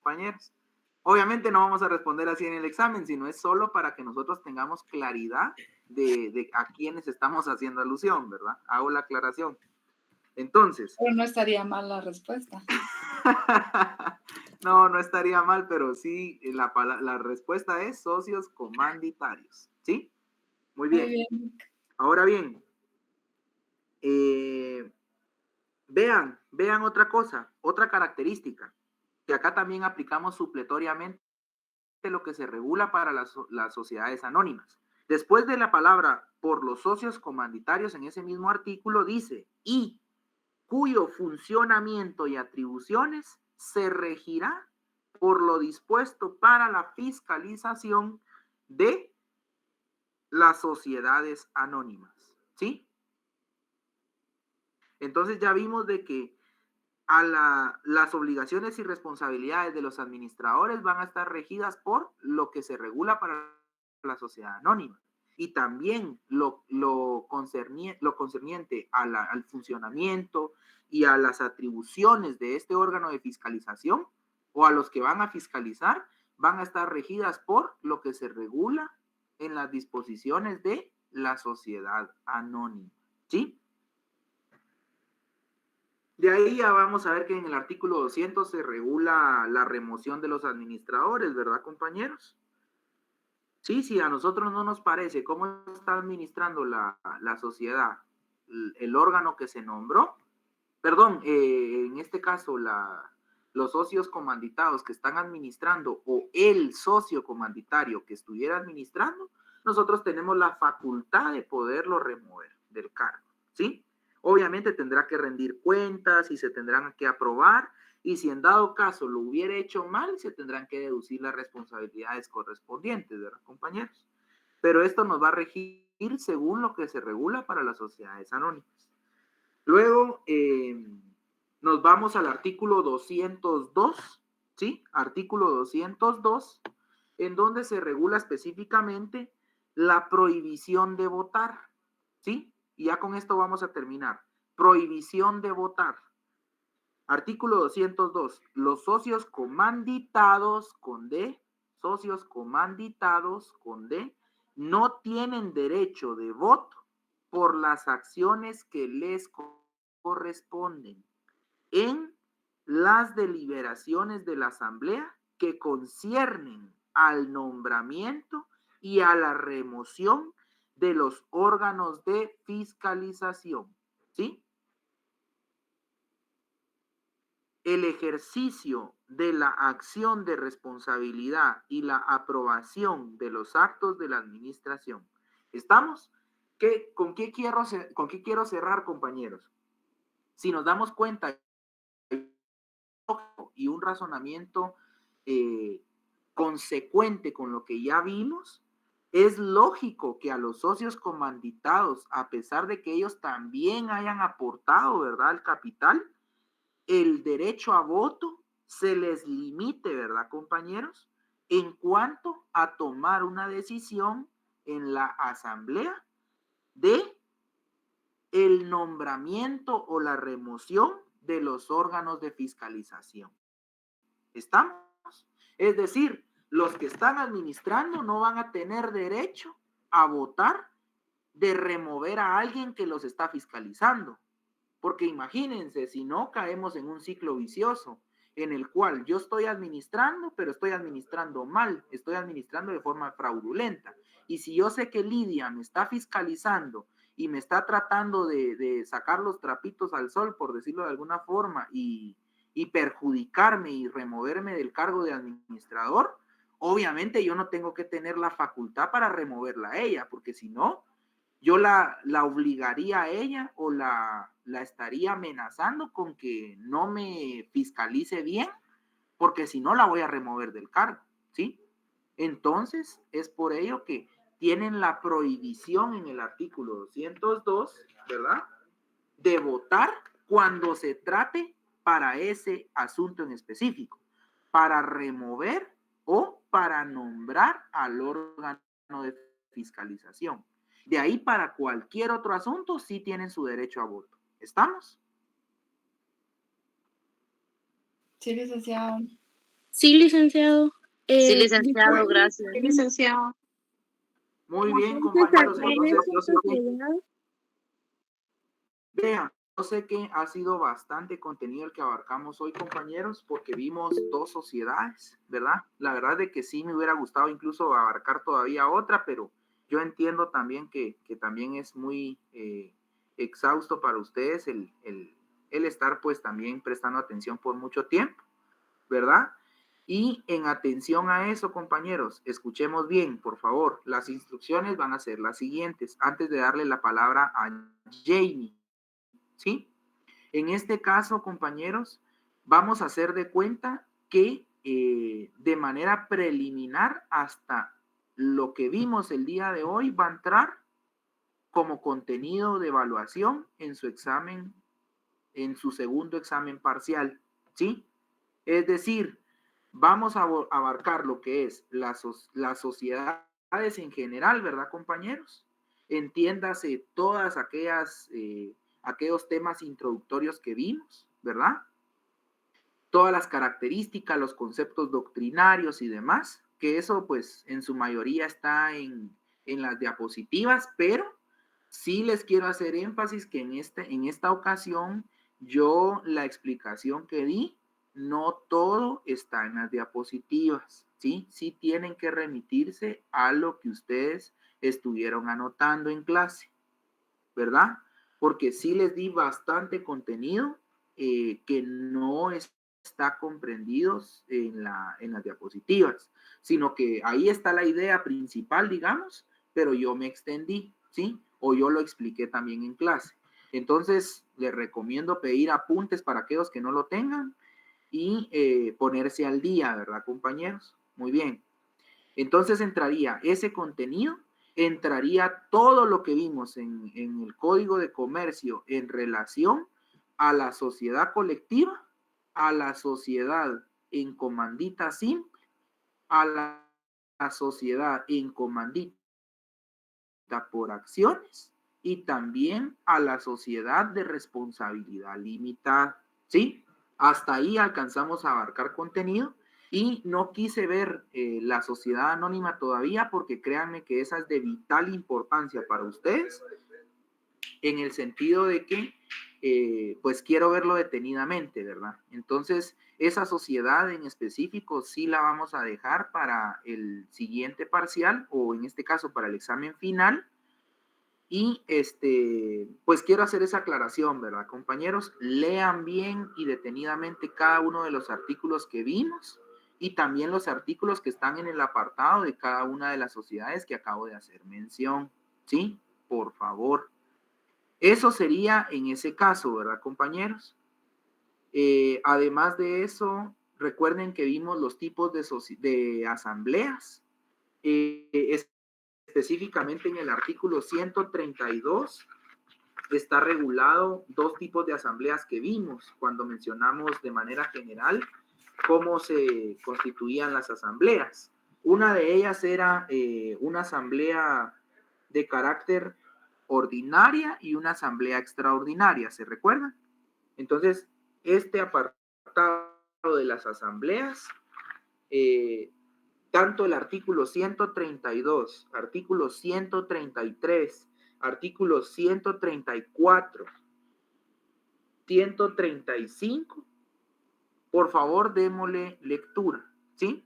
compañeros? Obviamente no vamos a responder así en el examen, sino es solo para que nosotros tengamos claridad de a quiénes estamos haciendo alusión, ¿verdad? Hago la aclaración. Entonces, Pero no estaría mal la respuesta. no estaría mal, pero sí, la respuesta es socios comanditarios, ¿sí? Muy bien. Muy bien. Ahora bien, vean otra cosa, otra característica, que acá también aplicamos supletoriamente lo que se regula para las sociedades anónimas. Después de la palabra por los socios comanditarios en ese mismo artículo dice, y cuyo funcionamiento y atribuciones se regirá por lo dispuesto para la fiscalización de las sociedades anónimas, ¿sí? Entonces ya vimos de que las obligaciones y responsabilidades de los administradores van a estar regidas por lo que se regula para la sociedad anónima. Y también lo concerniente al funcionamiento y a las atribuciones de este órgano de fiscalización o a los que van a fiscalizar, van a estar regidas por lo que se regula en las disposiciones de la sociedad anónima, ¿sí? De ahí ya vamos a ver que en el artículo 200 se regula la remoción de los administradores, ¿verdad, compañeros? Sí, a nosotros no nos parece cómo está administrando la sociedad, el órgano que se nombró, perdón, en este caso los socios comanditados que están administrando o el socio comanditario que estuviera administrando, nosotros tenemos la facultad de poderlo remover del cargo, ¿sí? Obviamente tendrá que rendir cuentas y se tendrán que aprobar, y si en dado caso lo hubiera hecho mal, se tendrán que deducir las responsabilidades correspondientes, ¿verdad, compañeros? Pero esto nos va a regir según lo que se regula para las sociedades anónimas. Luego nos vamos al artículo 202, ¿sí? Artículo 202, en donde se regula específicamente la prohibición de votar, ¿sí? Y ya con esto vamos a terminar. Prohibición de votar. Artículo 202. Los socios comanditados con D, no tienen derecho de voto por las acciones que les corresponden en las deliberaciones de la Asamblea que conciernen al nombramiento y a la remoción de los órganos de fiscalización, ¿sí? El ejercicio de la acción de responsabilidad y la aprobación de los actos de la administración. ¿Estamos? ¿Con qué quiero cerrar, compañeros? Si nos damos cuenta y un razonamiento consecuente con lo que ya vimos, es lógico que a los socios comanditados, a pesar de que ellos también hayan aportado, ¿verdad?, al capital, el derecho a voto se les limite, ¿verdad, compañeros? En cuanto a tomar una decisión en la asamblea de el nombramiento o la remoción de los órganos de fiscalización. ¿Estamos? Es decir, los que están administrando no van a tener derecho a votar de remover a alguien que los está fiscalizando. Porque imagínense, si no, caemos en un ciclo vicioso en el cual yo estoy administrando, pero estoy administrando mal, estoy administrando de forma fraudulenta. Y si yo sé que Lidia me está fiscalizando y me está tratando de sacar los trapitos al sol, por decirlo de alguna forma, y perjudicarme y removerme del cargo de administrador, obviamente yo no tengo que tener la facultad para removerla a ella, porque si no, yo la obligaría a ella o la estaría amenazando con que no me fiscalice bien, porque si no la voy a remover del cargo, ¿sí? Entonces, es por ello que tienen la prohibición en el artículo 202, ¿verdad?, de votar cuando se trate para ese asunto en específico, para remover o para nombrar al órgano de fiscalización. De ahí para cualquier otro asunto sí tienen su derecho a voto. ¿Estamos? Sí, licenciado. Sí, licenciado. Sí, licenciado, gracias. Licenciado. Muy bien, Entonces, compañeros. en Entonces, esta yo sé que, sociedad, vean, yo sé que ha sido bastante contenido el que abarcamos hoy, compañeros, porque vimos dos sociedades, ¿verdad? La verdad es que sí me hubiera gustado incluso abarcar todavía otra, pero yo entiendo también que también es muy exhausto para ustedes el estar pues también prestando atención por mucho tiempo, ¿verdad? Y en atención a eso, compañeros, escuchemos bien, por favor. Las instrucciones van a ser las siguientes, antes de darle la palabra a Jamie, ¿sí? En este caso, compañeros, vamos a hacer de cuenta que de manera preliminar hasta lo que vimos el día de hoy va a entrar como contenido de evaluación en su examen, en su segundo examen parcial, ¿sí? Es decir, vamos a abarcar lo que es las sociedades en general, ¿verdad, compañeros? Entiéndase todas aquellos temas introductorios que vimos, ¿verdad? Todas las características, los conceptos doctrinarios y demás, que eso pues en su mayoría está en las diapositivas, pero sí les quiero hacer énfasis que en esta ocasión yo la explicación que di, no todo está en las diapositivas, ¿sí? Sí tienen que remitirse a lo que ustedes estuvieron anotando en clase, ¿verdad? Porque sí les di bastante contenido que no está comprendido en las diapositivas, sino que ahí está la idea principal, digamos, pero yo me extendí, ¿sí? O yo lo expliqué también en clase. Entonces, les recomiendo pedir apuntes para aquellos que no lo tengan y ponerse al día, ¿verdad, compañeros? Muy bien. Entonces entraría ese contenido, entraría todo lo que vimos en el Código de Comercio en relación a la sociedad colectiva, a la sociedad en comandita simple, a la sociedad en comandita por acciones y también a la sociedad de responsabilidad limitada, ¿sí? Hasta ahí alcanzamos a abarcar contenido y no quise ver la sociedad anónima todavía porque créanme que esa es de vital importancia para ustedes en el sentido de que pues quiero verlo detenidamente, ¿verdad? Entonces, esa sociedad en específico sí la vamos a dejar para el siguiente parcial o en este caso para el examen final. Y pues quiero hacer esa aclaración, ¿verdad, compañeros? Lean bien y detenidamente cada uno de los artículos que vimos y también los artículos que están en el apartado de cada una de las sociedades que acabo de hacer mención, ¿sí? Por favor. Eso sería en ese caso, ¿verdad, compañeros? Además de eso, recuerden que vimos los tipos de asambleas. Específicamente en el artículo 132 está regulado dos tipos de asambleas que vimos cuando mencionamos de manera general cómo se constituían las asambleas. Una de ellas era una asamblea de carácter ordinaria y una asamblea extraordinaria, ¿se recuerdan? Entonces, este apartado de las asambleas, tanto el artículo 132, artículo 133, artículo 134, 135, por favor, démosle lectura, ¿sí?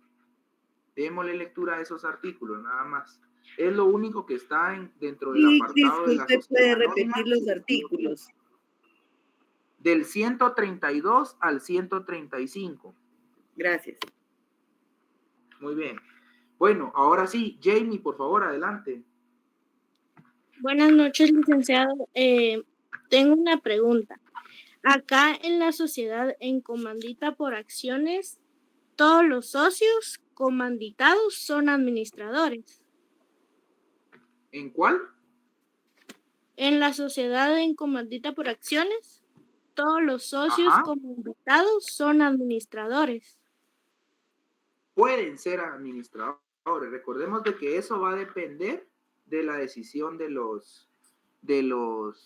Démosle lectura a esos artículos, nada más. Es lo único que está dentro del y apartado de la usted puede sociedad anónima. repetir los artículos. Del 132 al 135. Gracias. Muy bien. Bueno, ahora sí, Jamie, por favor, adelante. Buenas noches, licenciado. Tengo una pregunta. Acá en la sociedad en comandita por acciones, todos los socios comanditados son administradores. ¿En cuál? En la sociedad en comandita por acciones, todos los socios Ajá. comanditados son administradores. Pueden ser administradores. Recordemos de que eso va a depender de la decisión de los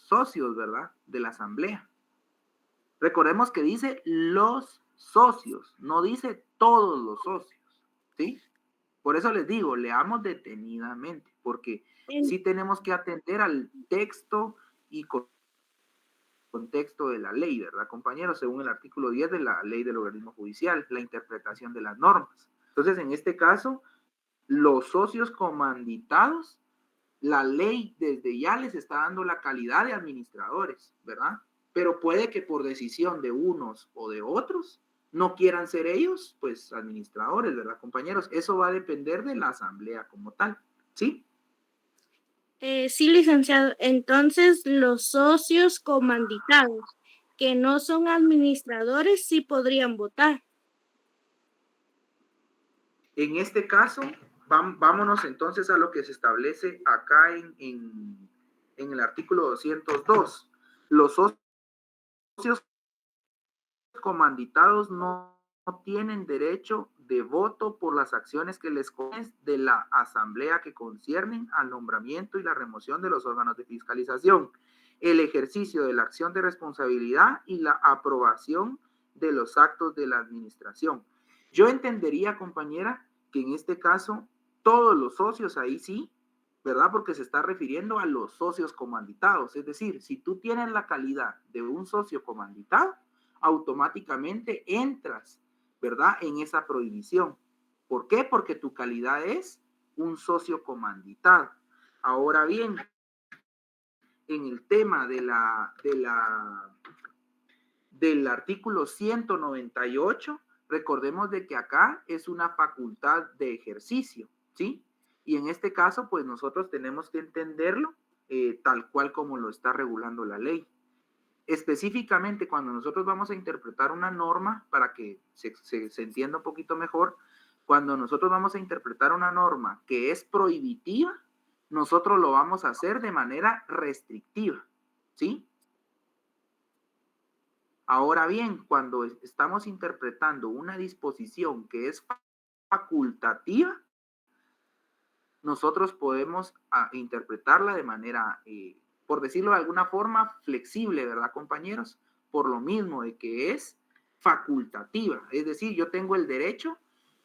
socios, ¿verdad? De la asamblea. Recordemos que dice los socios, no dice todos los socios. ¿sí? Por eso les digo, leamos detenidamente, porque sí tenemos que atender al texto y contexto de la ley, ¿verdad, compañeros? Según el artículo 10 de la ley del organismo judicial, la interpretación de las normas. Entonces, en este caso, los socios comanditados, la ley desde ya les está dando la calidad de administradores, ¿verdad? Pero puede que por decisión de unos o de otros no quieran ser ellos, pues, administradores, ¿verdad, compañeros? Eso va a depender de la asamblea como tal, ¿sí? Sí, licenciado. Entonces, los socios comanditados que no son administradores sí podrían votar. En este caso, vámonos entonces a lo que se establece acá en el artículo 202. Los socios comanditados no tienen derecho de voto por las acciones que les corresponden de la asamblea que conciernen al nombramiento y la remoción de los órganos de fiscalización, el ejercicio de la acción de responsabilidad y la aprobación de los actos de la administración. Yo entendería, compañera, que en este caso todos los socios ahí sí, ¿verdad? Porque se está refiriendo a los socios comanditados. Es decir, si tú tienes la calidad de un socio comanditado, automáticamente entras, ¿verdad? En esa prohibición. ¿Por qué? Porque tu calidad es un socio comanditado. Ahora bien, en el tema del artículo 198, recordemos de que acá es una facultad de ejercicio, ¿sí? Y en este caso, pues nosotros tenemos que entenderlo tal cual como lo está regulando la ley. Específicamente, cuando nosotros vamos a interpretar una norma, para que se entienda un poquito mejor, cuando nosotros vamos a interpretar una norma que es prohibitiva, nosotros lo vamos a hacer de manera restrictiva, ¿sí? Ahora bien, cuando estamos interpretando una disposición que es facultativa, nosotros podemos interpretarla de manera, por decirlo de alguna forma, flexible, ¿verdad, compañeros? Por lo mismo de que es facultativa, es decir, yo tengo el derecho,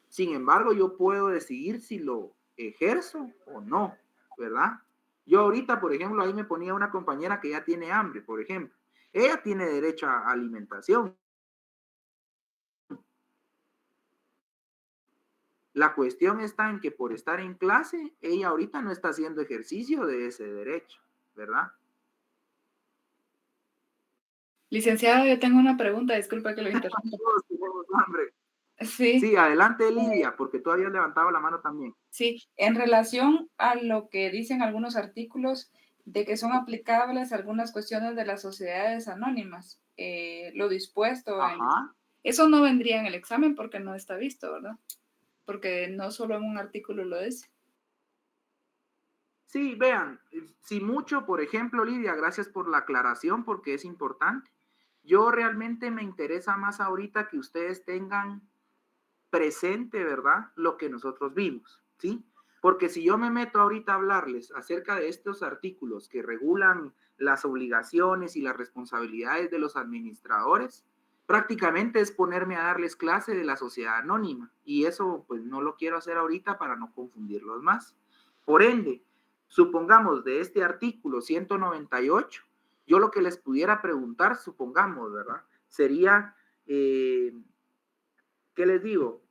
sin embargo, yo puedo decidir si lo ejerzo o no, ¿verdad? Yo ahorita, por ejemplo, ahí me ponía una compañera que ya tiene hambre, por ejemplo. Ella tiene derecho a alimentación. La cuestión está en que por estar en clase, ella ahorita no está haciendo ejercicio de ese derecho, ¿verdad? Licenciado, yo tengo una pregunta, disculpa que lo interrumpa. Todos tenemos hambre. Sí, Sí, adelante, Lidia, porque tú habías levantado la mano también. sí, en relación a lo que dicen algunos artículos de que son aplicables algunas cuestiones de las sociedades anónimas, lo dispuesto Ajá. eso no vendría en el examen porque no está visto, ¿verdad? Porque no solo en un artículo lo dice. Sí, vean, si mucho, por ejemplo, Lidia, gracias por la aclaración porque es importante. Yo realmente me interesa más ahorita que ustedes tengan presente, ¿verdad? Lo que nosotros vimos, ¿sí? Porque si yo me meto ahorita a hablarles acerca de estos artículos que regulan las obligaciones y las responsabilidades de los administradores, prácticamente es ponerme a darles clase de la sociedad anónima y eso pues no lo quiero hacer ahorita para no confundirlos más. Por ende, supongamos de este artículo 198, yo lo que les pudiera preguntar, supongamos, ¿verdad? Sería, ¿qué les digo?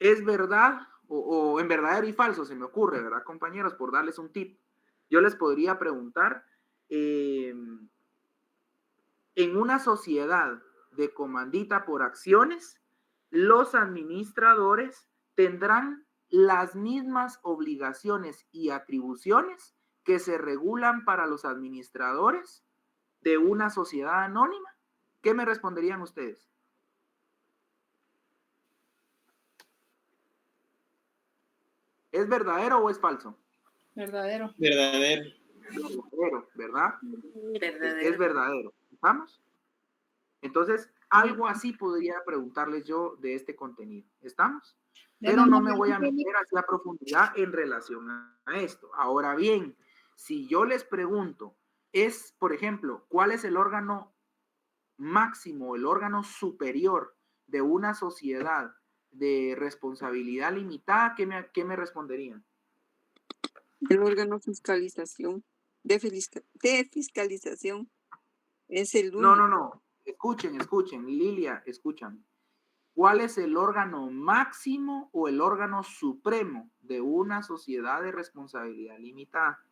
¿Es verdad o en verdadero y falso se me ocurre, ¿verdad, compañeros? Por darles un tip. Yo les podría preguntar, en una sociedad de comandita por acciones, los administradores tendrán las mismas obligaciones y atribuciones que se regulan para los administradores de una sociedad anónima. ¿Qué me responderían ustedes? ¿Es verdadero o es falso? Verdadero. Verdadero. Verdadero, ¿verdad? Verdadero. Es verdadero. ¿Estamos? Entonces, algo así podría preguntarles yo de este contenido. ¿Estamos? Pero no me voy a meter hacia profundidad en relación a esto. Ahora bien, si yo les pregunto, es, por ejemplo, ¿cuál es el órgano máximo, el órgano superior de una sociedad de responsabilidad limitada, ¿qué me responderían? El órgano fiscalización, de fiscalización es el único. No. Escuchen, Lilia, escuchan. ¿Cuál es el órgano máximo o el órgano supremo de una sociedad de responsabilidad limitada?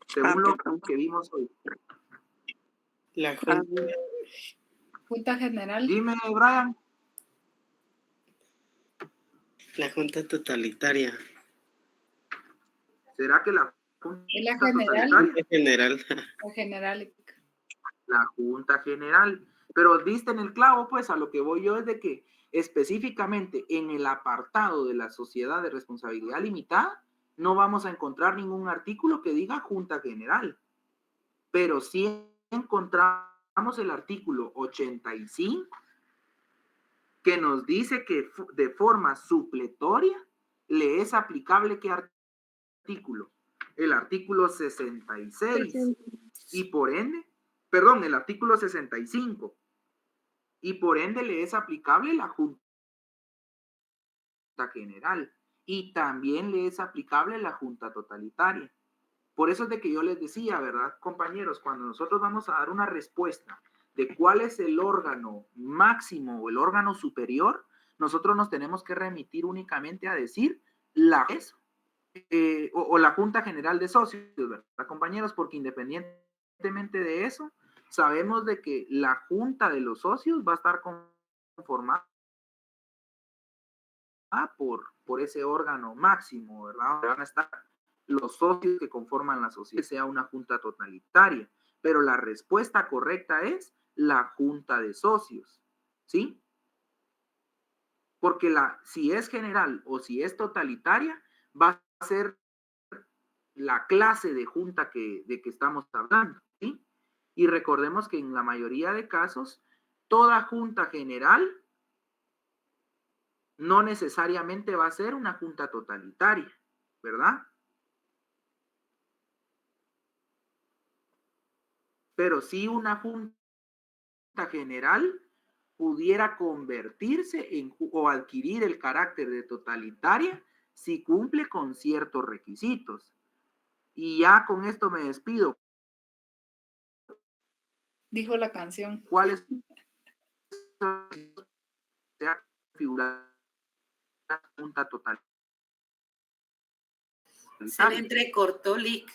Según lo que vimos hoy. La Junta, Junta General. Dime, Brian. la Junta Totalitaria. ¿Será que la Junta ¿Es la general? Totalitaria? General. La general. La Junta General. Pero diste en el clavo, pues a lo que voy yo es de que específicamente en el apartado de la sociedad de responsabilidad limitada no vamos a encontrar ningún artículo que diga Junta General. Pero sí encontramos el artículo 85 que nos dice que de forma supletoria le es aplicable ¿qué artículo? El artículo 66 y por ende, perdón, el artículo 65 y por ende le es aplicable la Junta General y también le es aplicable la Junta Totalitaria. Por eso es de que yo les decía, ¿verdad, compañeros? Cuando nosotros vamos a dar una respuesta de cuál es el órgano máximo o el órgano superior, nosotros nos tenemos que remitir únicamente a decir la Junta General de Socios, ¿verdad, compañeros? Porque independientemente de eso, sabemos de que la Junta de los Socios va a estar conformada por ese órgano máximo, ¿verdad? Van a estar los socios que conforman la sociedad, sea una junta totalitaria, pero la respuesta correcta es la Junta de Socios, ¿sí? Porque si es general o si es totalitaria, va a ser la clase de junta de que estamos hablando, ¿sí? Y recordemos que en la mayoría de casos, toda junta general no necesariamente va a ser una junta totalitaria, ¿verdad? Pero sí una junta general pudiera convertirse o adquirir el carácter de totalitaria si cumple con ciertos requisitos. Y ya con esto me despido. Dijo la canción. ¿Cuáles se ha configurado la junta totalitaria? Se le entrecortó, Lick.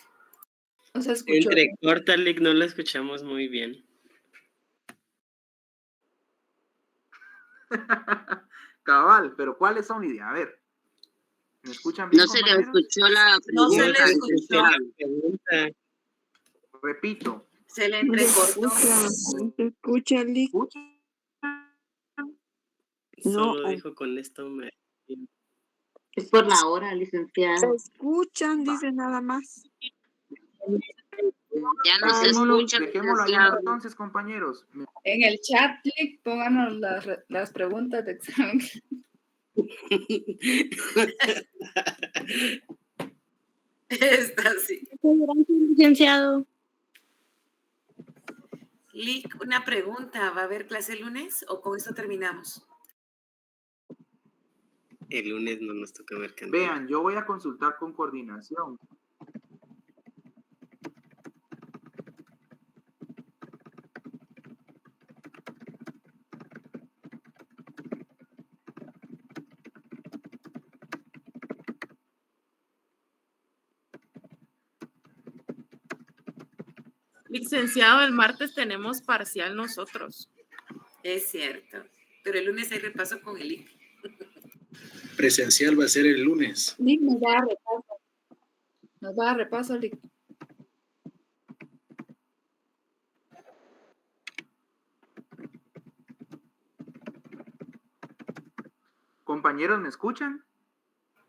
No se escuchó. Entrecorta, Lick, no lo escuchamos muy bien. Cabal, pero ¿cuáles son, Lidia? A ver, ¿me escuchan bien? No se le escuchó la pregunta. No se le escuchó. Repito. Se le entrecortó. ¿Se escucha, Lick? Solo dijo con esto me... Es por la hora, licenciada. Se escuchan, dice nada más. Ya no se escucha. Dejémoslo ahí entonces, compañeros. En el chat, clic, pónganos las preguntas de examen. Está así. Gracias, licenciado. Lick, una pregunta. ¿Va a haber clase el lunes o con esto terminamos? El lunes no nos toca ver cantar. Vean, yo voy a consultar con coordinación. Licenciado, el martes tenemos parcial nosotros. Es cierto. Pero el lunes hay repaso con el Lick. Presencial va a ser el lunes. Lick nos va a repaso. Nos va a repaso, Lick. Compañeros, ¿me escuchan?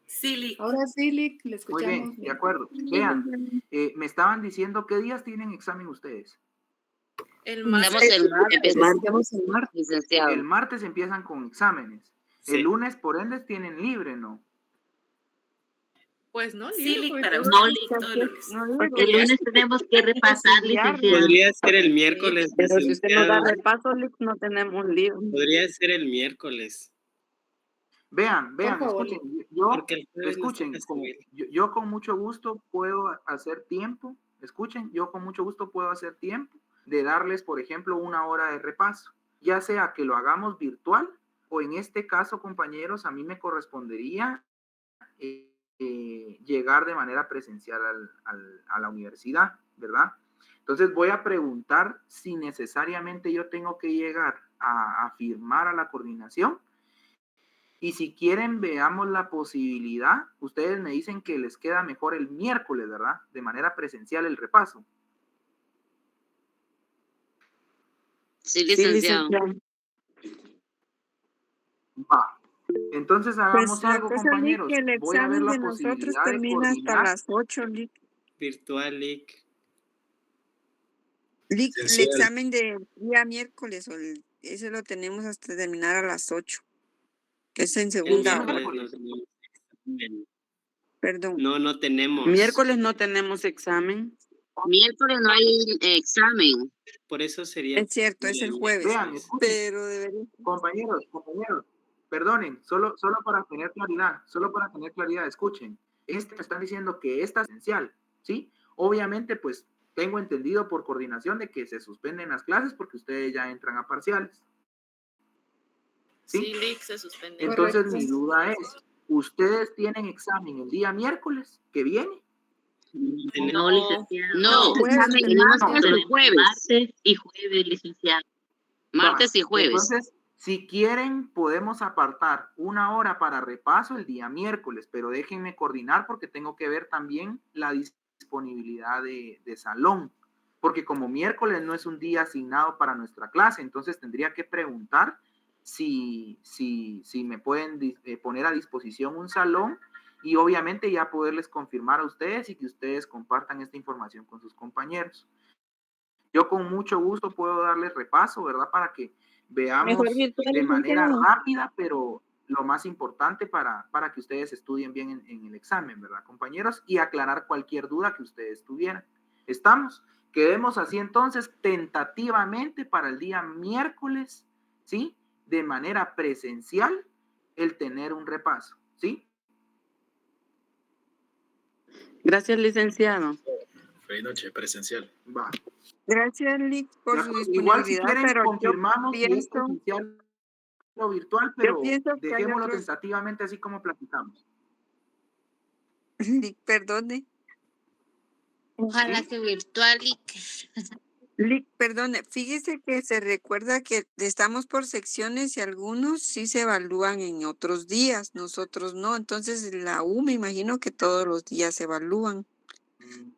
Sí, Lick. Ahora sí, Lick, le Muy escuchamos. bien, de acuerdo. Vean, me estaban diciendo qué días tienen examen ustedes. El Empezamos el martes, licenciado. El martes empiezan con exámenes. Sí. El lunes, por ende, tienen libre, ¿no? Pues no, Sí, Lick, porque para todo- usted. No, Lick, todo el lunes. Porque el lunes tenemos que repasar, licenciado. Podría ser el miércoles. Pero si usted nos da licenciado. repaso, Lick, no tenemos lío. Podría ser el miércoles. Vean, favor, escuchen, yo, Porque el jueves nos escuchen, toca escribir. yo con mucho gusto puedo hacer tiempo, escuchen, yo con mucho gusto puedo hacer tiempo de darles, por ejemplo, 1 hora de repaso, ya sea que lo hagamos virtual o en este caso, compañeros, a mí me correspondería llegar de manera presencial a la universidad, ¿verdad? Entonces voy a preguntar si necesariamente yo tengo que llegar a firmar a la coordinación. Y si quieren, veamos la posibilidad. Ustedes me dicen que les queda mejor el miércoles, ¿verdad? De manera presencial el repaso. Sí, licenciado. Va. Entonces hagamos Pues la algo, cosa, Lick, compañeros. que el Voy a ver examen la de nosotros posibilidad de termina hasta coordinar. las 8, Lick. Virtual, Lick. Lick, el Presencial. examen de día miércoles, ese lo tenemos hasta terminar a las 8. Que es en El segunda hora. miércoles no tenemos examen. Perdón. No tenemos. Miércoles no tenemos examen. Miércoles no hay examen. Por eso sería. Es cierto, es el jueves. Vean, escuchen, Pero debería. compañeros, perdonen, solo para tener claridad, escuchen. Me están diciendo que esta es esencial, ¿sí? Obviamente, pues, tengo entendido por coordinación de que se suspenden las clases porque ustedes ya entran a parciales. Sí, Lick se suspende. Entonces, Correcto. mi duda es, ¿ustedes tienen examen el día miércoles que viene? No, licenciado. No, Tenemos no, hasta el jueves. Martes y jueves, licenciado. Martes y jueves. Entonces, si quieren, podemos apartar 1 hora para repaso el día miércoles, pero déjenme coordinar porque tengo que ver también la disponibilidad de salón, porque como miércoles no es un día asignado para nuestra clase, entonces tendría que preguntar si me pueden poner a disposición un salón y obviamente ya poderles confirmar a ustedes y que ustedes compartan esta información con sus compañeros. Yo con mucho gusto puedo darles repaso, ¿verdad? Para que veamos Mejor virtual, de manera licenciado. rápida, pero lo más importante para que ustedes estudien bien en el examen, ¿verdad, compañeros? Y aclarar cualquier duda que ustedes tuvieran. ¿Estamos? Quedemos así entonces tentativamente para el día miércoles, ¿sí? De manera presencial, el tener un repaso, ¿sí? Gracias, licenciado. Feliz noche, presencial. Va. Gracias, Lick, por su Igual si disponibilidad, quieren pero yo confirmamos si es pienso, presencial o virtual, pero que hay dejémoslo otros. tentativamente así como platicamos. Lick, perdone. Ojalá ¿Sí? que virtual, Lick, perdone. Fíjese que se recuerda que estamos por secciones y algunos sí se evalúan en otros días, nosotros no. Entonces, la U me imagino que todos los días se evalúan.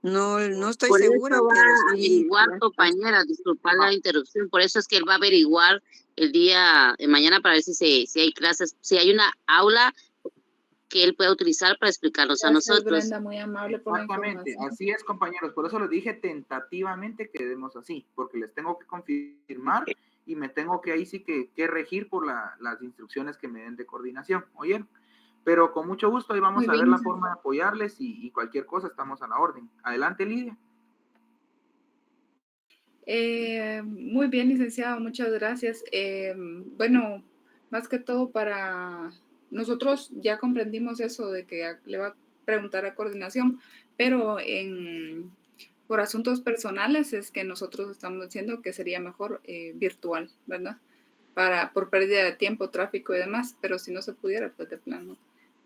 No estoy Por segura, eso va pero a sí. averiguar, compañera, disculpar la interrupción, por eso es que él va a averiguar el día de mañana para ver si hay clases, si hay una aula que él pueda utilizar para explicarnos a Gracias, nosotros. Brenda, muy amable por la Exactamente, información. así es, compañeros. Por eso les dije tentativamente que demos así, porque les tengo que confirmar y me tengo que ahí sí que regir por las instrucciones que me den de coordinación, ¿oyeron? Pero con mucho gusto ahí vamos Muy a ver bien. la forma de apoyarles y cualquier cosa estamos a la orden. Adelante, Lidia. Muy bien, licenciado, muchas gracias. Bueno, más que todo para nosotros ya comprendimos eso de que le va a preguntar a coordinación, pero por asuntos personales es que nosotros estamos diciendo que sería mejor virtual, ¿verdad? Por pérdida de tiempo, tráfico y demás, pero si no se pudiera, pues de plano,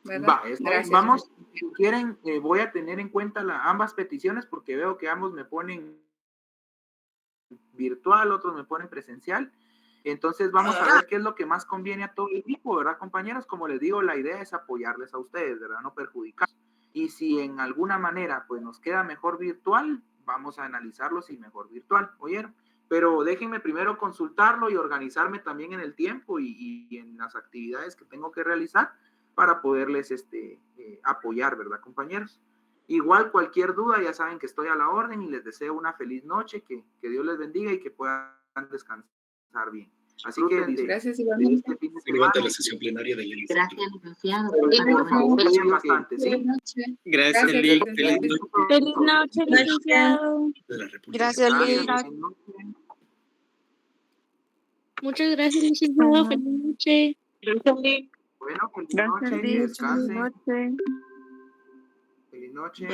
¿verdad? Va, está bien. Gracias. Vamos, si quieren, voy a tener en cuenta ambas peticiones porque veo que ambos me ponen virtual, otros me ponen presencial. Entonces vamos a ver qué es lo que más conviene a todo el equipo, ¿verdad, compañeros? Como les digo, la idea es apoyarles a ustedes, ¿verdad? No perjudicar. Y si en alguna manera pues nos queda mejor virtual, vamos a analizarlo si mejor virtual, ¿oyeron? Pero déjenme primero consultarlo y organizarme también en el tiempo y en las actividades que tengo que realizar para poderles apoyar, ¿verdad, compañeros? Igual cualquier duda, ya saben que estoy a la orden y les deseo una feliz noche, que Dios les bendiga y que puedan descansar bien. Así que gracias, igualmente. este fin de Levanta semana. la sesión plenaria del INSS. Gracias, licenciado. Por favor, cuiden bastante, ¿sí? Buenas noches. Gracias, Gracias, Lick. licenciado. Feliz noche. Feliz noche, licenciado. De la República. Gracias, Lick. Gracias, buenas noches. Muchas gracias, licenciado. Feliz noche. Gracias, Lick. Bueno, feliz Gracias, noche, que Lick. descansen. Feliz noche.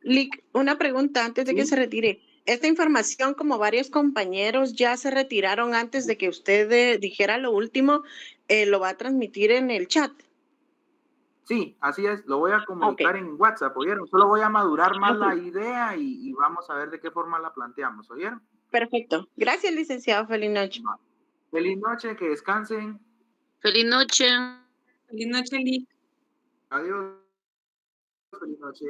Lick, una pregunta antes de que se retire. Esta información, como varios compañeros ya se retiraron antes de que usted dijera lo último, lo va a transmitir en el chat. Sí, así es, lo voy a comunicar en WhatsApp, ¿oyeron? Solo voy a madurar más la idea y vamos a ver de qué forma la planteamos, ¿oyeron? Perfecto. Gracias, licenciado. Feliz noche. Feliz noche, que descansen. Feliz noche. Feliz noche, Lick. Adiós. Feliz noche.